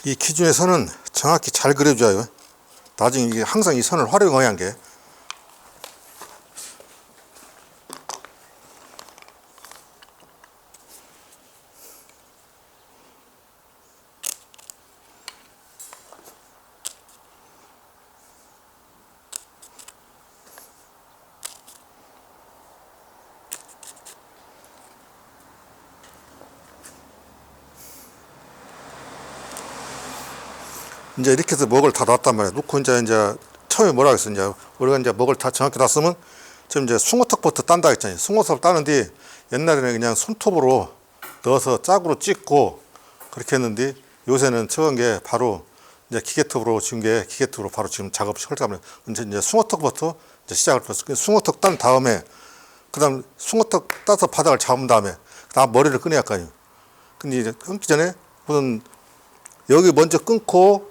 S1: 이 기준의 선은 정확히 잘 그려줘요. 나중에 이게 항상 이 선을 활용해야 한 게. 이제 이렇게 해서 먹을 다 놨단 말이야. 놓고 이제 처음에 뭐라 그랬어. 이제 우리가 이제 먹을 다 정확히 놨으면 지금 이제 숭어턱부터 딴다 했잖아요. 숭어턱을 따는데 옛날에는 그냥 손톱으로 넣어서 짝으로 찍고 그렇게 했는데 요새는 최근 게 바로 이제 기계톱으로 지금 게 기계톱으로 바로 지금 작업 시작하면 이제 숭어턱부터 이제 시작을 했어. 숭어턱 딴 다음에 그다음 숭어턱 따서 바닥을 잡은 다음에 그다음 머리를 꺼내야 할까요. 근데 이제 끊기 전에 무슨 여기 먼저 끊고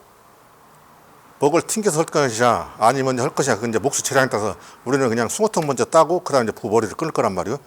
S1: 먹을 튕겨서 할 것이냐 아니면 할 것이냐 그건 이제 목수 재량에 따라서 우리는 그냥 숭어턱 먼저 따고 그 다음에 이제 머리를 끊을 거란 말이에요.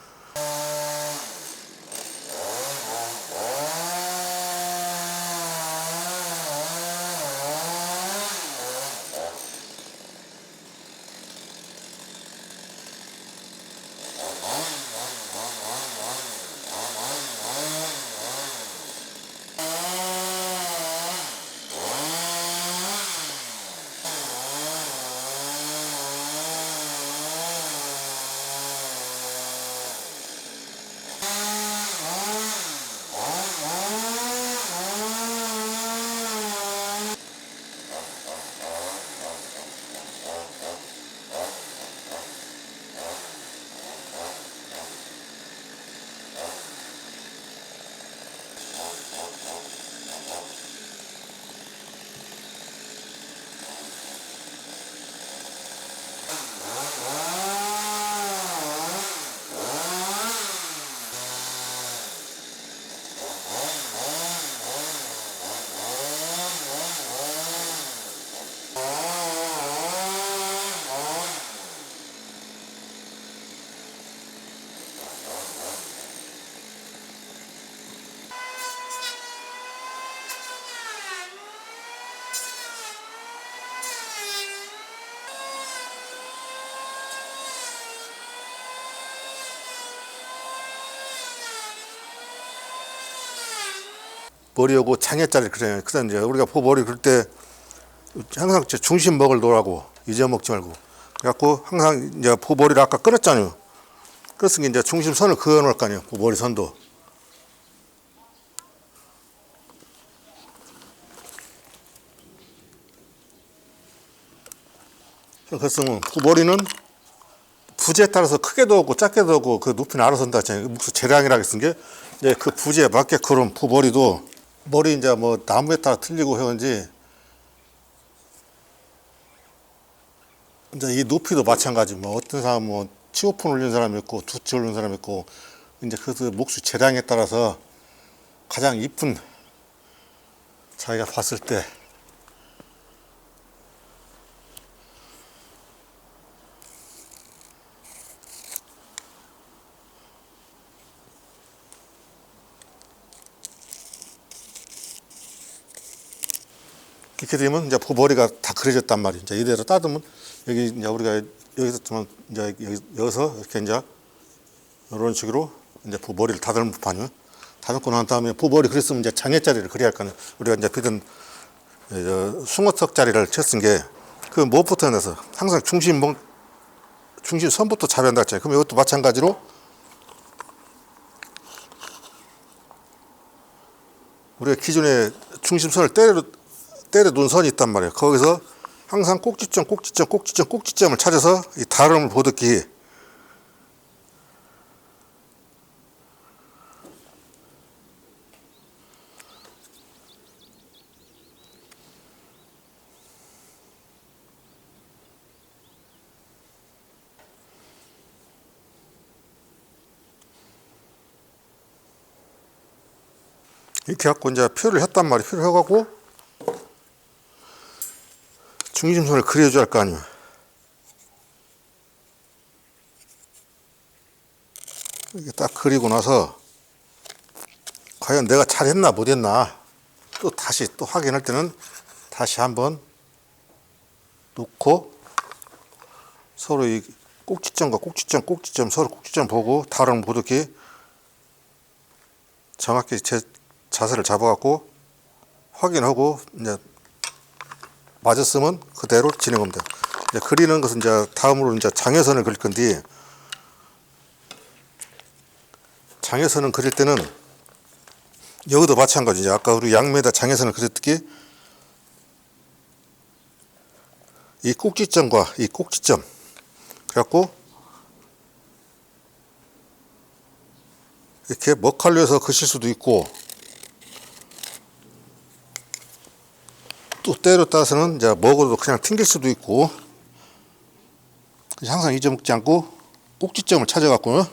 S1: 머리하고 장애자리를 그려요. 그다음 이제 우리가 머리 그릴 때 항상 중심 먹을 놓으라고 잊어먹지 말고. 그래갖고 항상 이제 머리를 아까 끊었잖아요. 그랬으니까 이제 중심선을 그어 놓을 거 아니에요. 머리 선도. 그래서 머리는 부지에 따라서 크게도 하고 작게도 하고 그 높이는 알아서 한다 했잖아요. 무슨 재량이라고 쓴 게 이제 그 부지에 맞게 그런 머리도 머리 이제 뭐 나무에 따라 틀리고 해온지 이제 이 높이도 마찬가지. 뭐 어떤 사람은 뭐 15푼 올리는 사람이 있고 2치 올리는 사람이 있고 이제 그 목수 재량에 따라서 가장 이쁜 자기가 봤을 때 이렇게 되면 이제 머리가 다 그려졌단 말이에요. 이제 이대로 따두면 여기 이제 우리가 여기서 이제 여기서 이렇게 이제 이런 식으로 이제 머리를 다듬는 판이요. 다듬고 난 다음에 머리 그렸으면 이제 장애자리를 그려야 할 거는 우리가 이제 비든 숭어턱 자리를 쳤은 게 그 무엇부터 해서 항상 중심선부터 잡아야 한다 했잖아요. 그럼 이것도 마찬가지로 우리가 기존에 중심선을 때려 놓은 선이 있단 말이에요. 거기서 항상 꼭지점을 찾아서 이 다름을 보듯이 이렇게 갖고 이제 표를 했단 말이에요. 표를 해갖고 중심선을 그려줘야 할 거 아니에요. 이렇게 딱 그리고 나서 과연 내가 잘했나 못했나 또 다시 또 확인할 때는 다시 한번 놓고 서로 이 꼭지점과 꼭지점 서로 꼭지점 보고 다른 보듯이 정확히 제 자세를 잡아갖고 확인하고 이제 맞았으면 그대로 진행하면 돼요. 이제 그리는 것은 이제 다음으로 이제 장애선을 그릴 건데 장애선을 그릴 때는 여기도 마찬가지죠. 아까 우리 양면에다 장애선을 그렸듯이 이 꼭지점과 이 꼭지점 그래갖고 이렇게 먹칼로해서 그실 수도 있고 또 때로 따서는 이제 먹어도 그냥 튕길 수도 있고 항상 잊어먹지 않고 꼭지점을 찾아갖고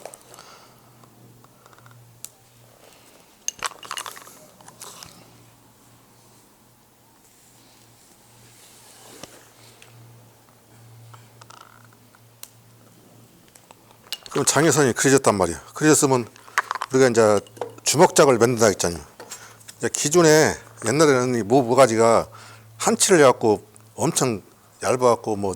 S1: 그럼 장애선이 그려졌단 말이에요. 그려졌으면 우리가 이제 주먹작을 만든다 했잖아요. 기존에 옛날에는 이 모가지가 한치를 해갖고 엄청 얇아갖고 뭐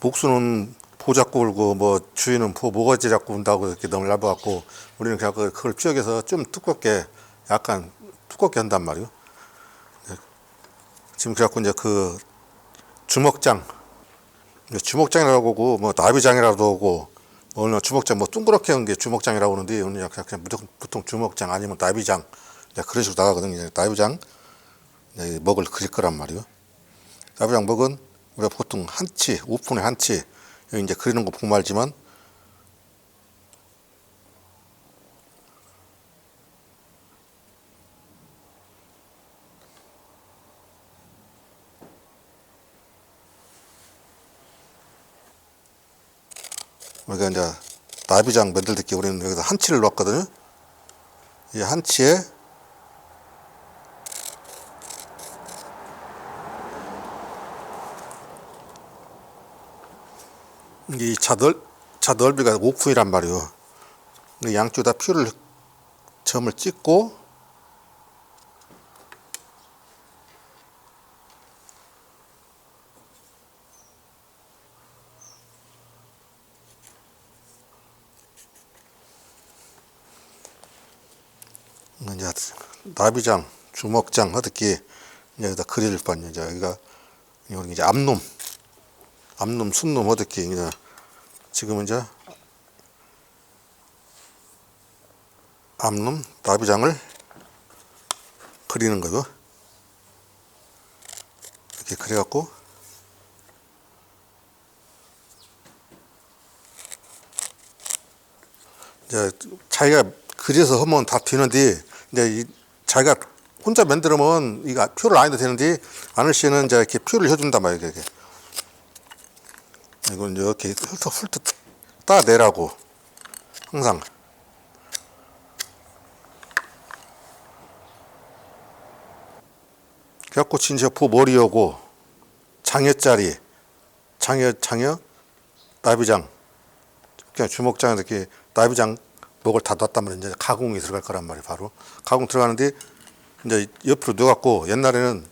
S1: 목수는 보 잡고 울고 뭐 주인은 모가지 잡고 운다고 이렇게 너무 얇아갖고 우리는 그냥 그걸 피혁해서 좀 두껍게 약간 두껍게 한단 말이에요. 지금 그래갖고 이제 그 주먹장이라고 하고 뭐 나비장이라도 하고 뭐 주먹장 뭐 둥그렇게 한 게 주먹장이라고 하는데 오늘 그냥 무조건 보통 주먹장 아니면 나비장 그런 식으로 나가거든요. 나비장 먹을 그릴 거란 말이에요. 나비장 먹은 우리가 보통 한치 5푼에 한치 여기 이제 그리는 거 보면 알지만 우리가 이제 나비장 만들듯이 우리는 여기서 한치를 놓았거든요. 이 한치에 이 자 넓이가 5푼이란 말이에요. 양쪽 다 점을 찍고 이제 나비장, 주먹장 어떻게 여기다 그릴 거냐. 이제 여기가 이제 앞놈, 순놈 어떻게 이제 지금은 이제 앞놈 나비장을 그리는 거고 이렇게 그려갖고 이제 자기가 그려서 하면 다 되는데 이제 자기가 혼자 만들면 이거 표를 안 해도 되는데 아는 씨는 이제 이렇게 표를 해준단 말이에요. 이렇게. 이건 이렇게 훑어 따내라고 항상. 그래갖고 진짜 부 머리 오고 장여짜리 장여 나비장 그냥 주먹장 이렇게 나비장 목을 다 놨단 말이에요. 이제 가공이 들어갈 거란 말이에요. 바로 가공 들어가는데 이제 옆으로 누워갖고 옛날에는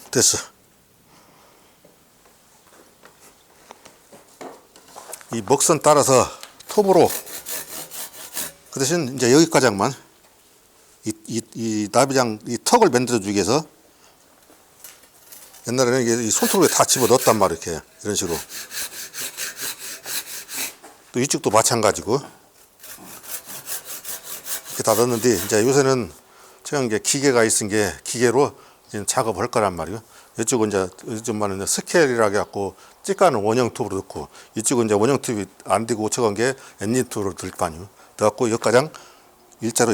S1: 됐어. 이 먹선 따라서 톱으로 그 대신 이제 여기까지만 이 나비장 이 턱을 만들어주기 위해서 옛날에는 이게 이 손톱에 다 집어 넣었단 말이에요. 이렇게 이런 식으로. 또 이쪽도 마찬가지고 이렇게 다 넣었는데 이제 요새는 제가 이게 기계가 있은 게 기계로 지금 작업할 거란 말이에요. 이쪽은 이제 요즘만은 스케일이라고 해갖고 찍가는 원형 톱으로 넣고 이쪽은 이제 원형 톱이 안 되고 오쳐간 게 엔진 톱으로 들 판이요. 넣었고 여기까지 일자로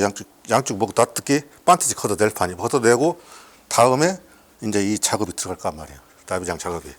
S1: 양쪽 목 놔뜯기 반트지 걷어낼 판이 걷어내고 다음에 이제 이 작업이 들어갈 거 말이에요. 나비장 작업이.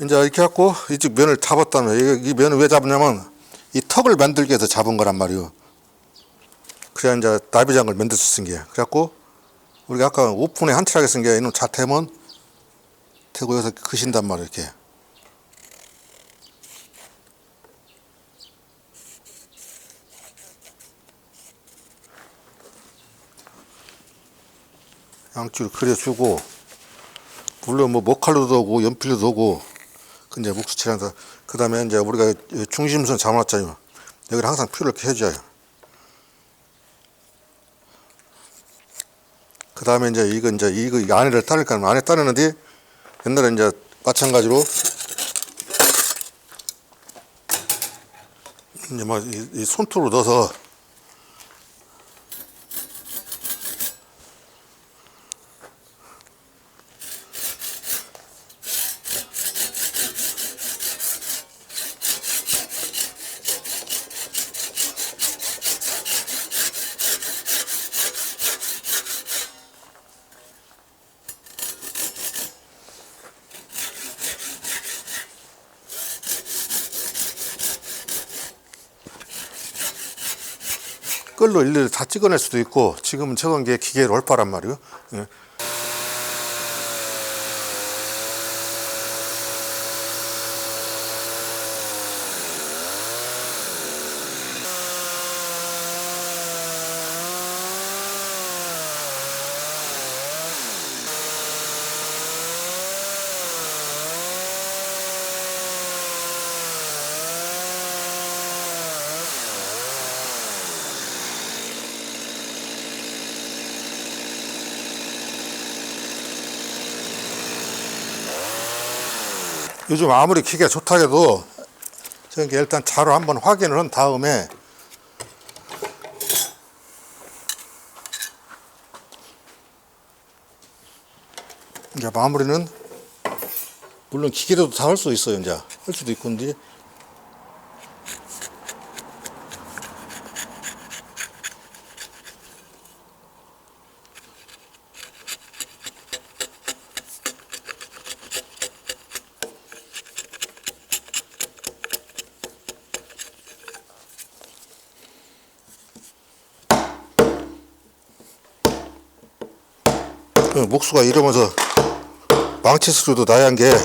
S1: 이제 이렇게 갖고 이쪽 면을 잡았다면 이 면을 왜 잡냐면 이 턱을 만들기 위해서 잡은 거란 말이에요. 그래야 이제 나비장을 만들 수 있는 게. 그래갖고 우리가 아까 오픈에 한칠하게 쓴 게 이놈 자태면 대고 여기서 그신단 말이에요. 이렇게. 양쪽을 그려주고 물론 뭐 목칼로도 오고 연필로도 오고 근데 목수칠한다. 그 다음에 이제 우리가 중심선 잡아놨잖아요. 여기를 항상 표를 이렇게 해줘요. 그 다음에 이제 이거 안에를 따를 거면 안에 따르는데 옛날에 이제 마찬가지로 이제 막 이 손톱으로 넣어서 끌로 일일이 다 찍어낼 수도 있고, 지금은 저건 게 기계로 올바란 말이요. 예. 요즘 아무리 기계가 좋다 해도 저게 일단 차로 한번 확인을 한 다음에 이제 마무리는 물론 기계로도 다 할 수 있어요. 이제 할 수도 있고. 근데 목수가 이러면서 망치 소리도 나야 게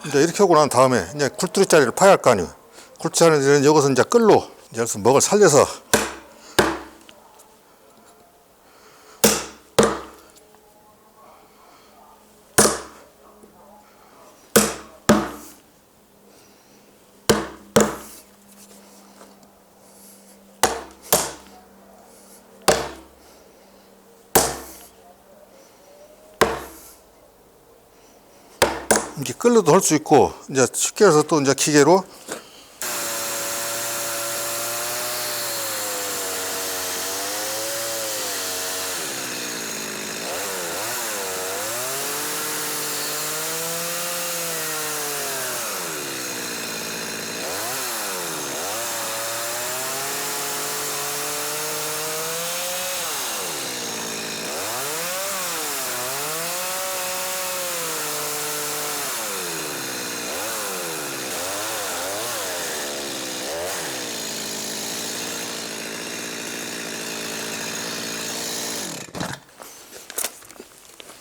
S1: 이제 이렇게 하고 난 다음에 이제 굴뚜리 자리를 파야 할 거 아니에요. 굴뚜리 자리는 여기서 이제 끌로 이제 여기서 먹을 살려서 이렇게 끌로도 할 수 있고, 이제 쉽게 해서 또 이제 기계로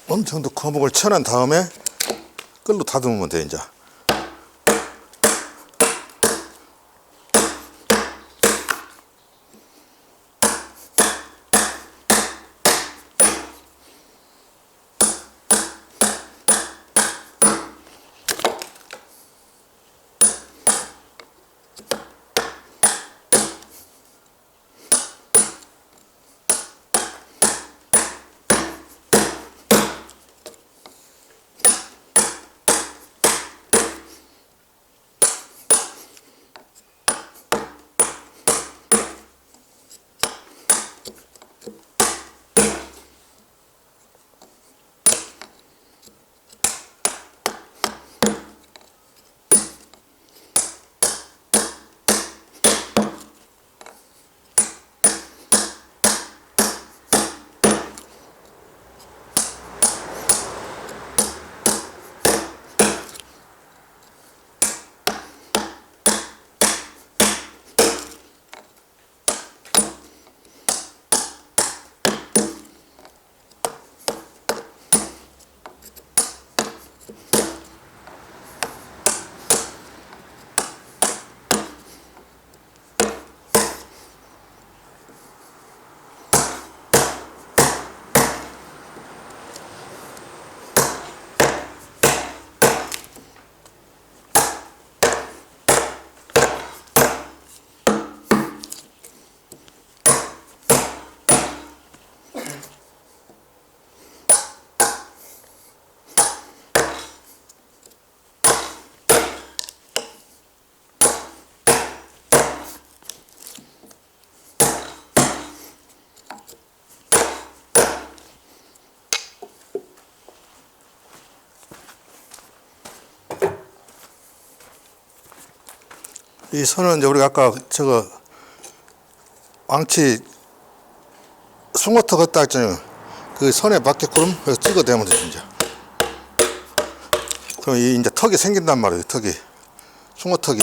S1: 어느 정도 거목을 쳐낸 다음에 끌로 다듬으면 돼. 이제 이 선은 이제 우리가 아까 저거 왕치 숭어턱 했다 했잖아요. 그 선에 맞게끔 그래서 찍어대면 되죠, 이제. 그럼 이 이제 턱이 생긴단 말이에요, 턱이. 숭어턱이.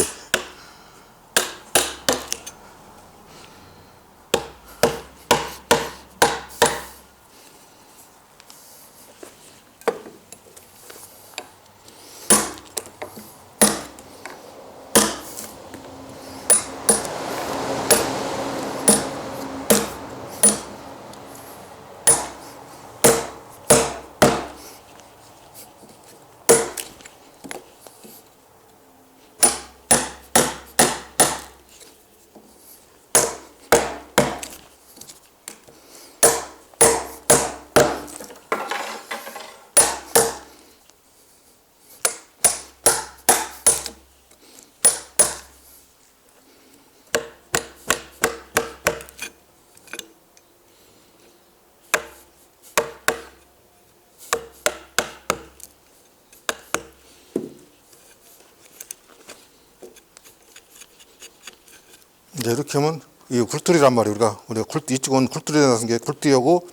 S1: 이제 이렇게 하면 이 굴뚜리란 말이에요. 우리가 굴뚜 이쪽은 굴뚜리 나선 게 굴뚜리하고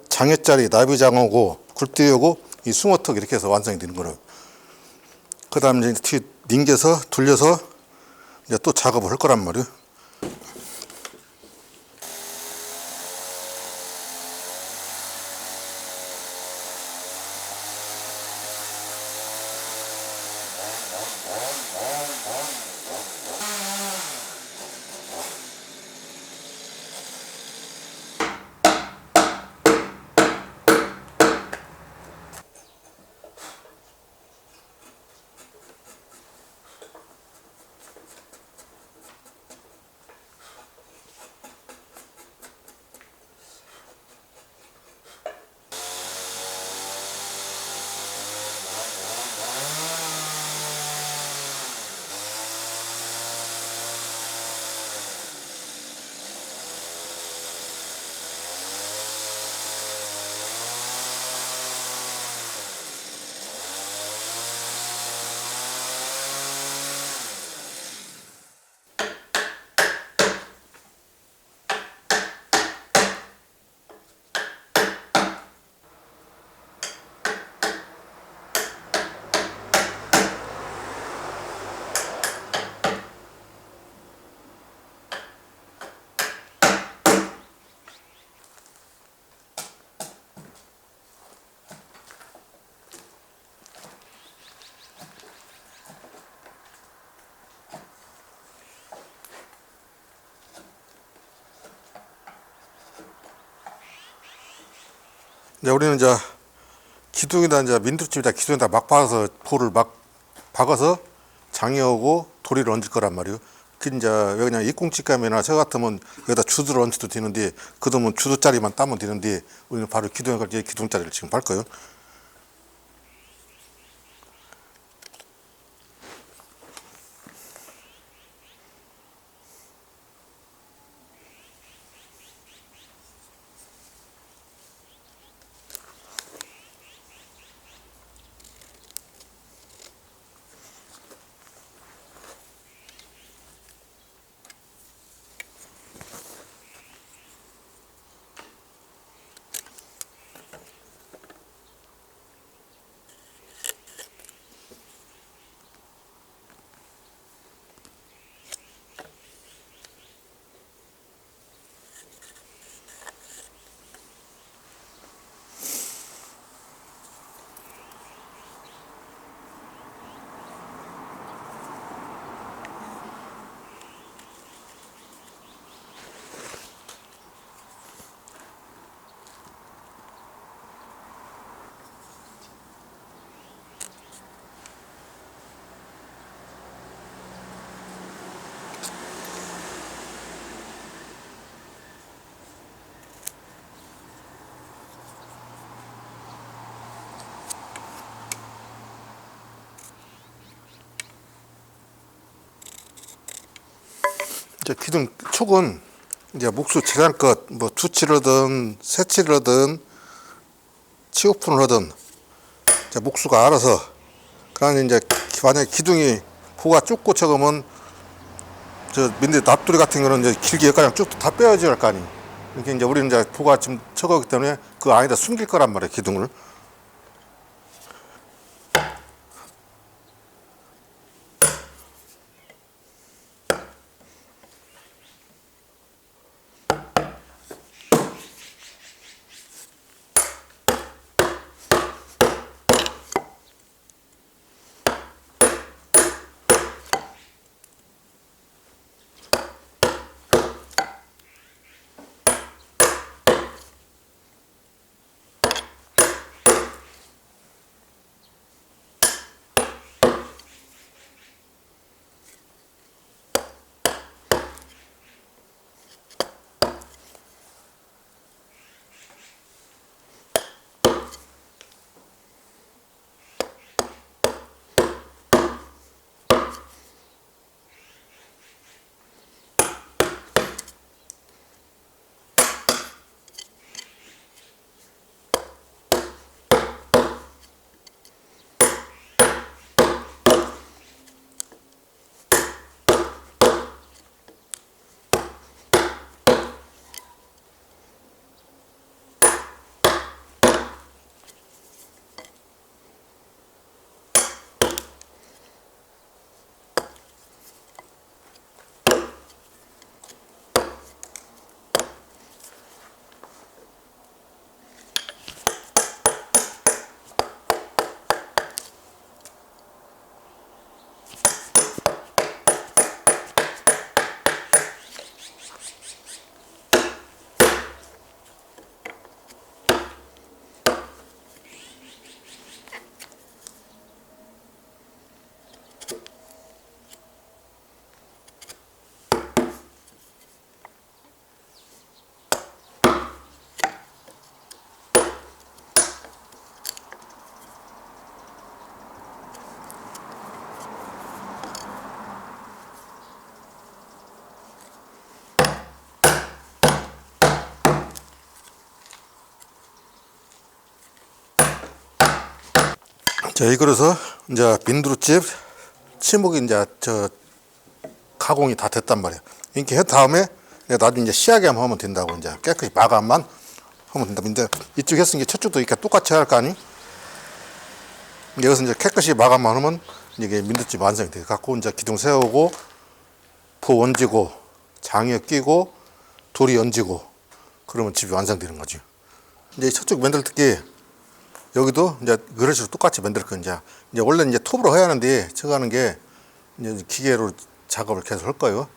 S1: 장애짜리 나비장어고 굴뚜리하고 이 숭어턱 이렇게 해서 완성이 되는 거예요. 그다음에 이제 뒤 닌겨서 돌려서 이제 또 작업을 할 거란 말이에요. 이제 우리는 이제 기둥에다 이제 민두집에다 기둥에다 막 박아서 볼을 막 박아서 장여하고 도리를 얹을 거란 말이에요. 그 이제 왜 그냥 입공직감이나 저 같으면 여기다 주두를 얹어도 되는데 그러면 주두짜리만 따면 되는데 우리는 바로 기둥에 갈 때 기둥짜리를 지금 밟 거예요. 이제 기둥 촉은 이제 목수 재량껏 뭐 두치르든 세치르든 치오픈을 하든 이제 목수가 알아서 그러니 이제 만약에 기둥이 고가 좁고 적으면 저 민들 납두리 같은 거는 이제 길게 여기까지 쭉 다 빼야지 할 거 아니. 이렇게 이제 우리는 이제 포가 지금 척하기 때문에 그 안에다 숨길 거란 말이야, 기둥을. 자, 이거로서 이제 민두루집 치목이 이제 저 가공이 다 됐단 말이야. 이렇게 해 다음에 나중에 이제 시하게 하면 된다고. 이제 깨끗이 마감만 하면 된다. 근데 이쪽 했으니까 저쪽도 이렇게 똑같이 할 거 아니? 여기서 이제 깨끗이 마감만 하면 이게 민두집 완성이 돼. 갖고 이제 기둥 세우고 포 얹고 장에 끼고 돌이 얹고 그러면 집이 완성되는 거지. 이제 저쪽 만들 때 여기도 이제 그런 식으로 똑같이 만들 거. 이제 원래 이제 톱으로 해야 하는데 저거 하는 게 이제 기계로 작업을 계속 할 거예요.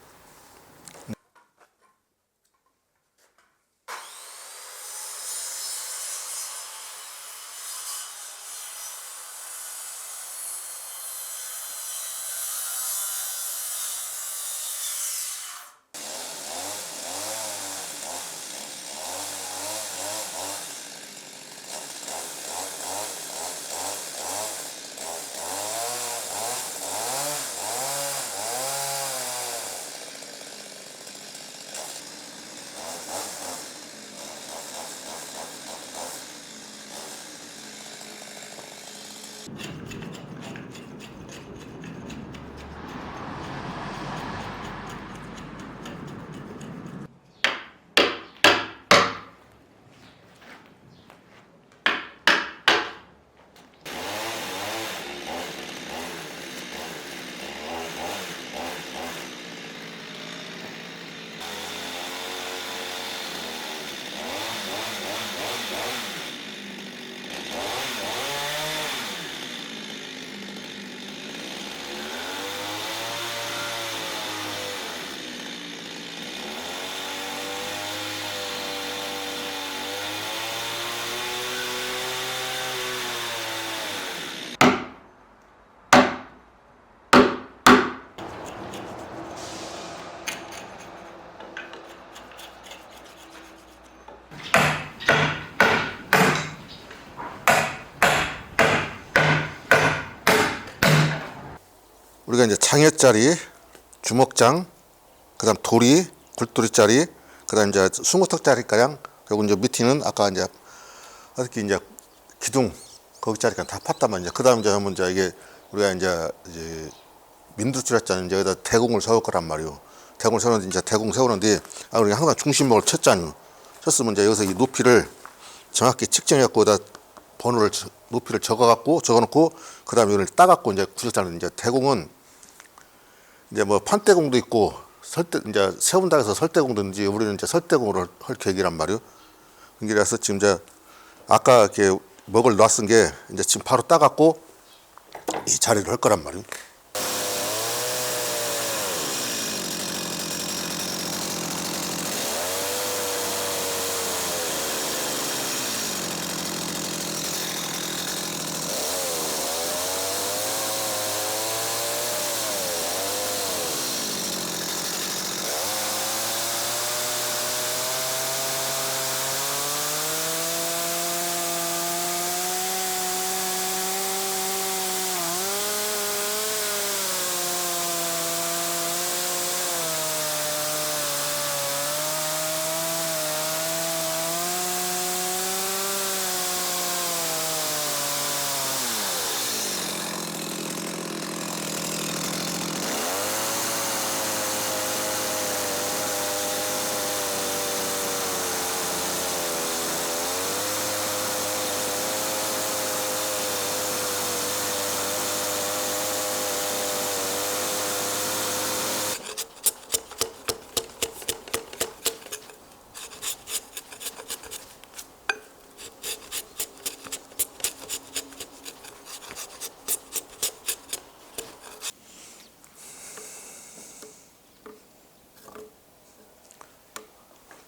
S1: 우리가 이제 장여짜리, 주먹장, 그다음 도리, 굴도리짜리, 그다음 이제 20턱짜리 가량, 그리고 이제 밑에는 아까 이제 어떻게 이제 기둥 거기짜리가 다 팠단 말이야. 그다음 이제 하면 이제 이게 우리가 이제 민두줄 했잖아요. 이제 여기다 대공을 세울 거란 말이요. 대공을 세우는데 이제 대공 세우는데 우리 항상 중심목을 쳤잖아요. 쳤으면 이제 여기서 이 높이를 정확히 측정해갖고 번호를 높이를 적어놓고 그다음에 이걸 따갖고 이제 구셨잖아요. 이제 대공은 이제 뭐 판대공도 있고 이제 세운다 해서 설대공든지 우리는 이제 설대공으로 할 계획이란 말이요. 그래서 지금 이제 아까 이렇게 먹을 놨은 게 이제 지금 바로 따갖고 이 자리를 할 거란 말이요.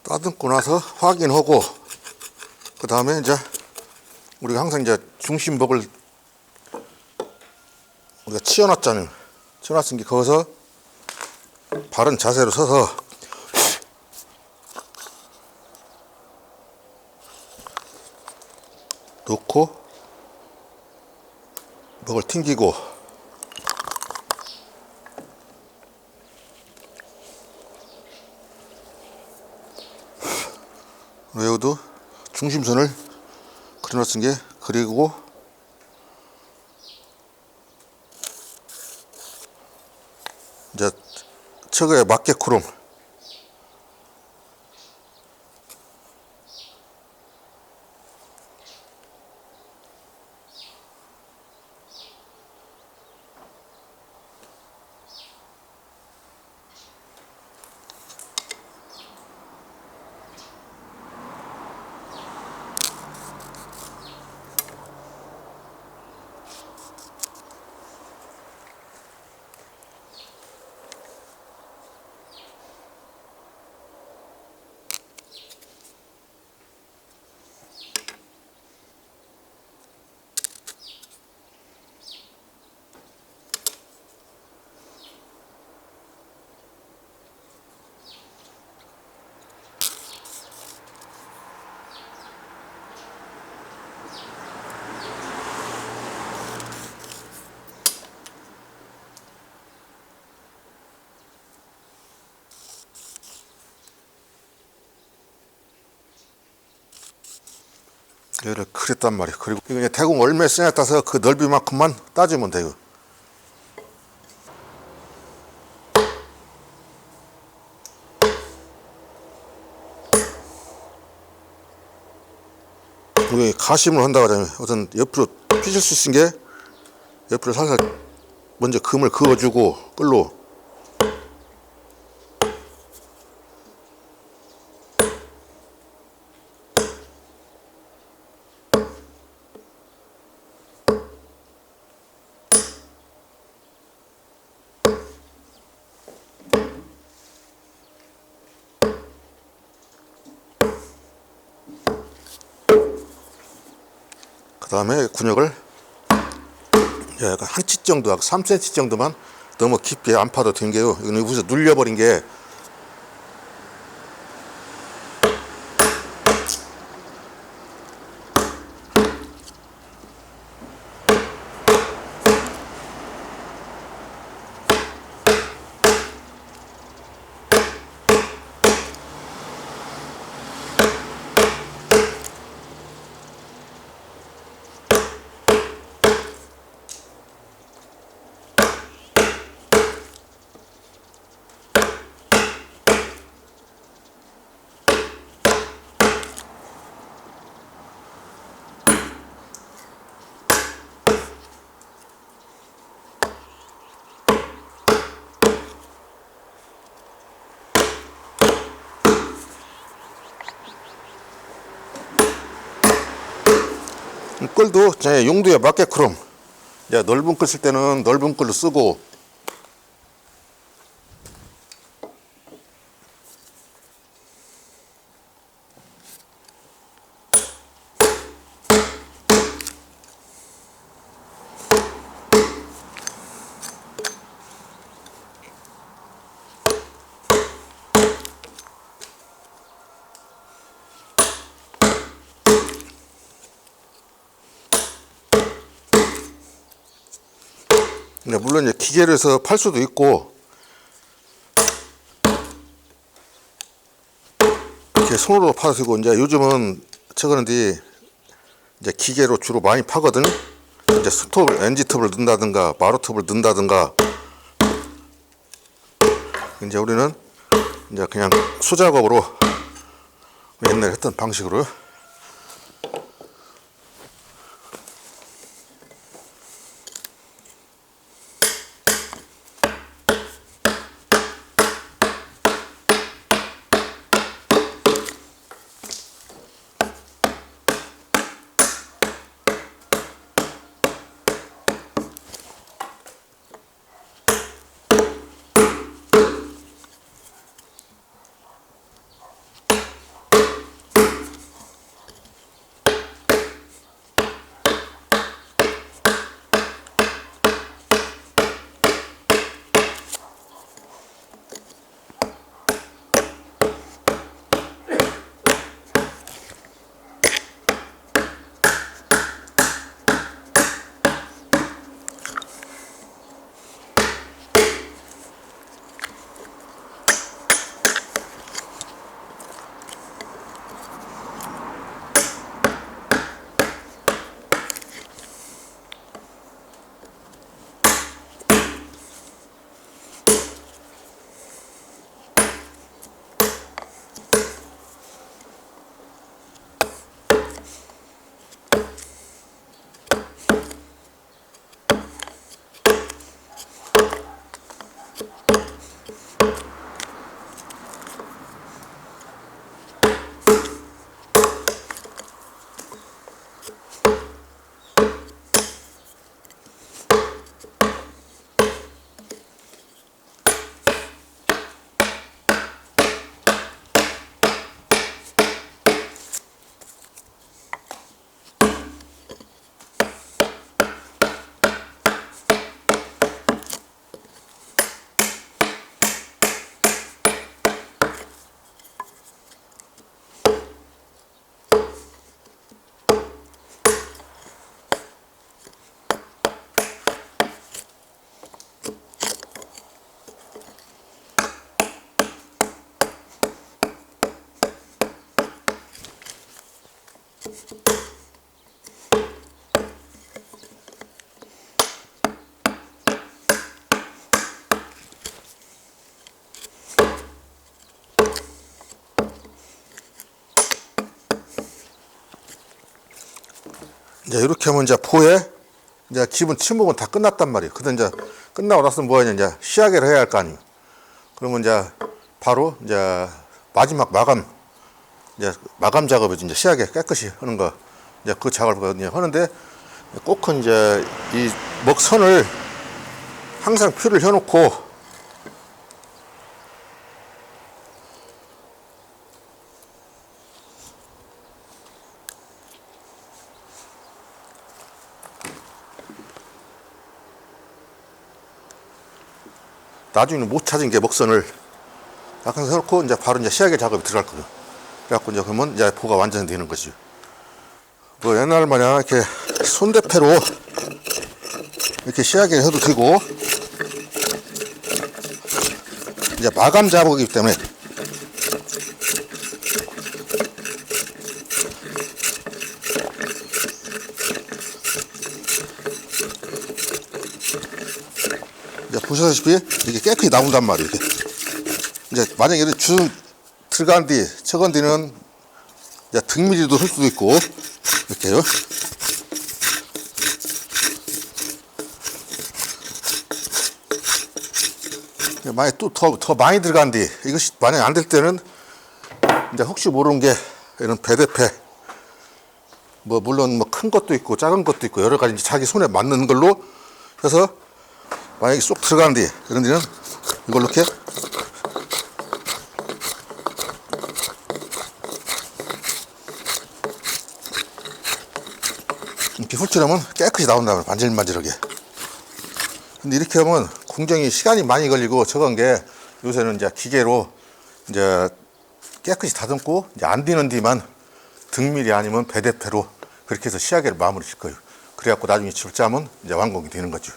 S1: 따듬고 나서 확인하고 그 다음에 이제 우리가 항상 이제 중심목을 우리가 치워놨잖아요. 치워놨은 게 거기서 바른 자세로 서서 놓고 목을 튕기고 외우도 중심선을 그려놨은 게 그리고 이제 척에 맞게끔 얘를 그렸단 말이에요. 그리고 이거 이제 대공 얼마 쓰냐에 따라서 그 넓이만큼만 따지면 돼요. 우리 가심을 한다고 하자면 우선 옆으로 피실 수 있는 게 옆으로 살살 먼저 금을 그어주고 끌로 그 다음에 군역을 약간 한 치 정도, 3cm 정도만 너무 깊게 안 파도 된 게요. 이거는 여기서 눌려버린 게 끌도 제 용도에 맞게끔 이제 넓은 끌 쓸 때는 넓은 끌로 쓰고, 물론 이제 기계로 해서 팔 수도 있고, 이렇게 손으로 파도 되고, 이제 요즘은 최근에 이제 기계로 주로 많이 파거든. 이제 스톱을, NG톱을 넣는다든가, 마루톱을 넣는다든가. 이제 우리는 이제 그냥 수작업으로 옛날에 했던 방식으로. 이제 이렇게 하면 이제 포에 이제 기본 침묵은 다 끝났단 말이에요. 근데 이제 끝나고 나서 뭐 하냐, 이제 시야계를 해야 할 거 아니에요. 그러면 이제 바로 이제 마지막 마감 작업이지. 이제 시야계 깨끗이 하는 거, 이제 그 작업을 하는데, 꼭은 이제 이 먹선을 항상 표를 해놓고, 나중에 못 찾은 게 먹선을 약간 해놓고 이제 바로 이제 시야계 작업이 들어갈 거예요. 그래갖고 이제 그러면 이제 포가 완성되는 거죠. 뭐 옛날 마냥 이렇게 손대패로 이렇게 시야계 해도 되고, 이제 마감 작업이기 때문에 이제 보시다시피 이게 깨끗이 나온단 말이에요. 이렇게. 이제 만약에 이렇게 쭉 들어간 뒤, 저건 뒤는 이제 등밀이도 할 수도 있고, 이렇게요. 만약에 또 더 많이 들어간 뒤, 이것이 만약에 안 될 때는, 이제 혹시 모르는 게, 이런 배대패, 뭐 물론 뭐 큰 것도 있고 작은 것도 있고 여러 가지 자기 손에 맞는 걸로 해서 만약에 쏙 들어가는데 이런 데는 이걸 이렇게 훑으려면 깨끗이 나온다면 반질반질하게. 근데 이렇게 하면 굉장히 시간이 많이 걸리고 저건 게 요새는 이제 기계로 이제 깨끗이 다듬고 이제 안 되는 뒤만 등밀이 아니면 배대패로 그렇게 해서 시야계를 마무리 칠 거예요. 그래갖고 나중에 줄자면 이제 완공이 되는 거죠.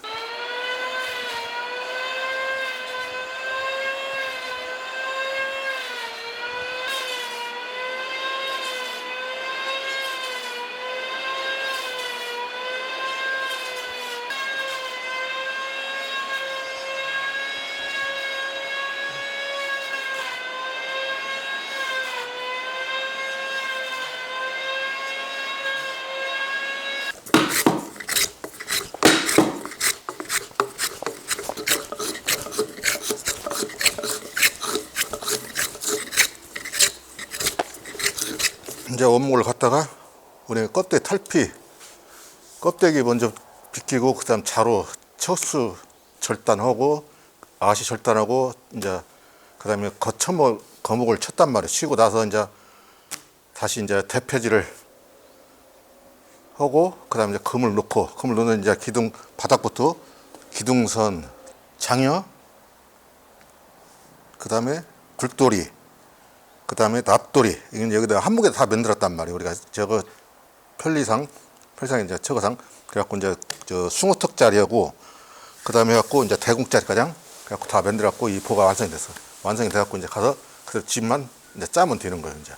S1: 이제 원목을 갖다가 우리 껍데기 탈피, 껍데기 먼저 비키고 그다음 자로 척수 절단하고 아시 절단하고 이제 그다음에 거목을 쳤단 말이에요. 치고 나서 이제 다시 이제 대패질을 하고 그다음에 이제 금을 넣는 이제 기둥 바닥부터 기둥선, 장여, 그다음에 굴돌이, 그 다음에 납돌이, 이건 여기다 한목에 다 만들었단 말이에요. 우리가 저거 편리상 이제 저거상, 그래갖고 이제 저 숭어턱짜리하고, 그 다음에 해갖고 이제 대공짜리 가장, 그래갖고 다 만들었고 이 보가 완성이 됐어. 완성이 돼갖고 이제 가서 그 집만 이제 짜면 되는 거예요, 이제.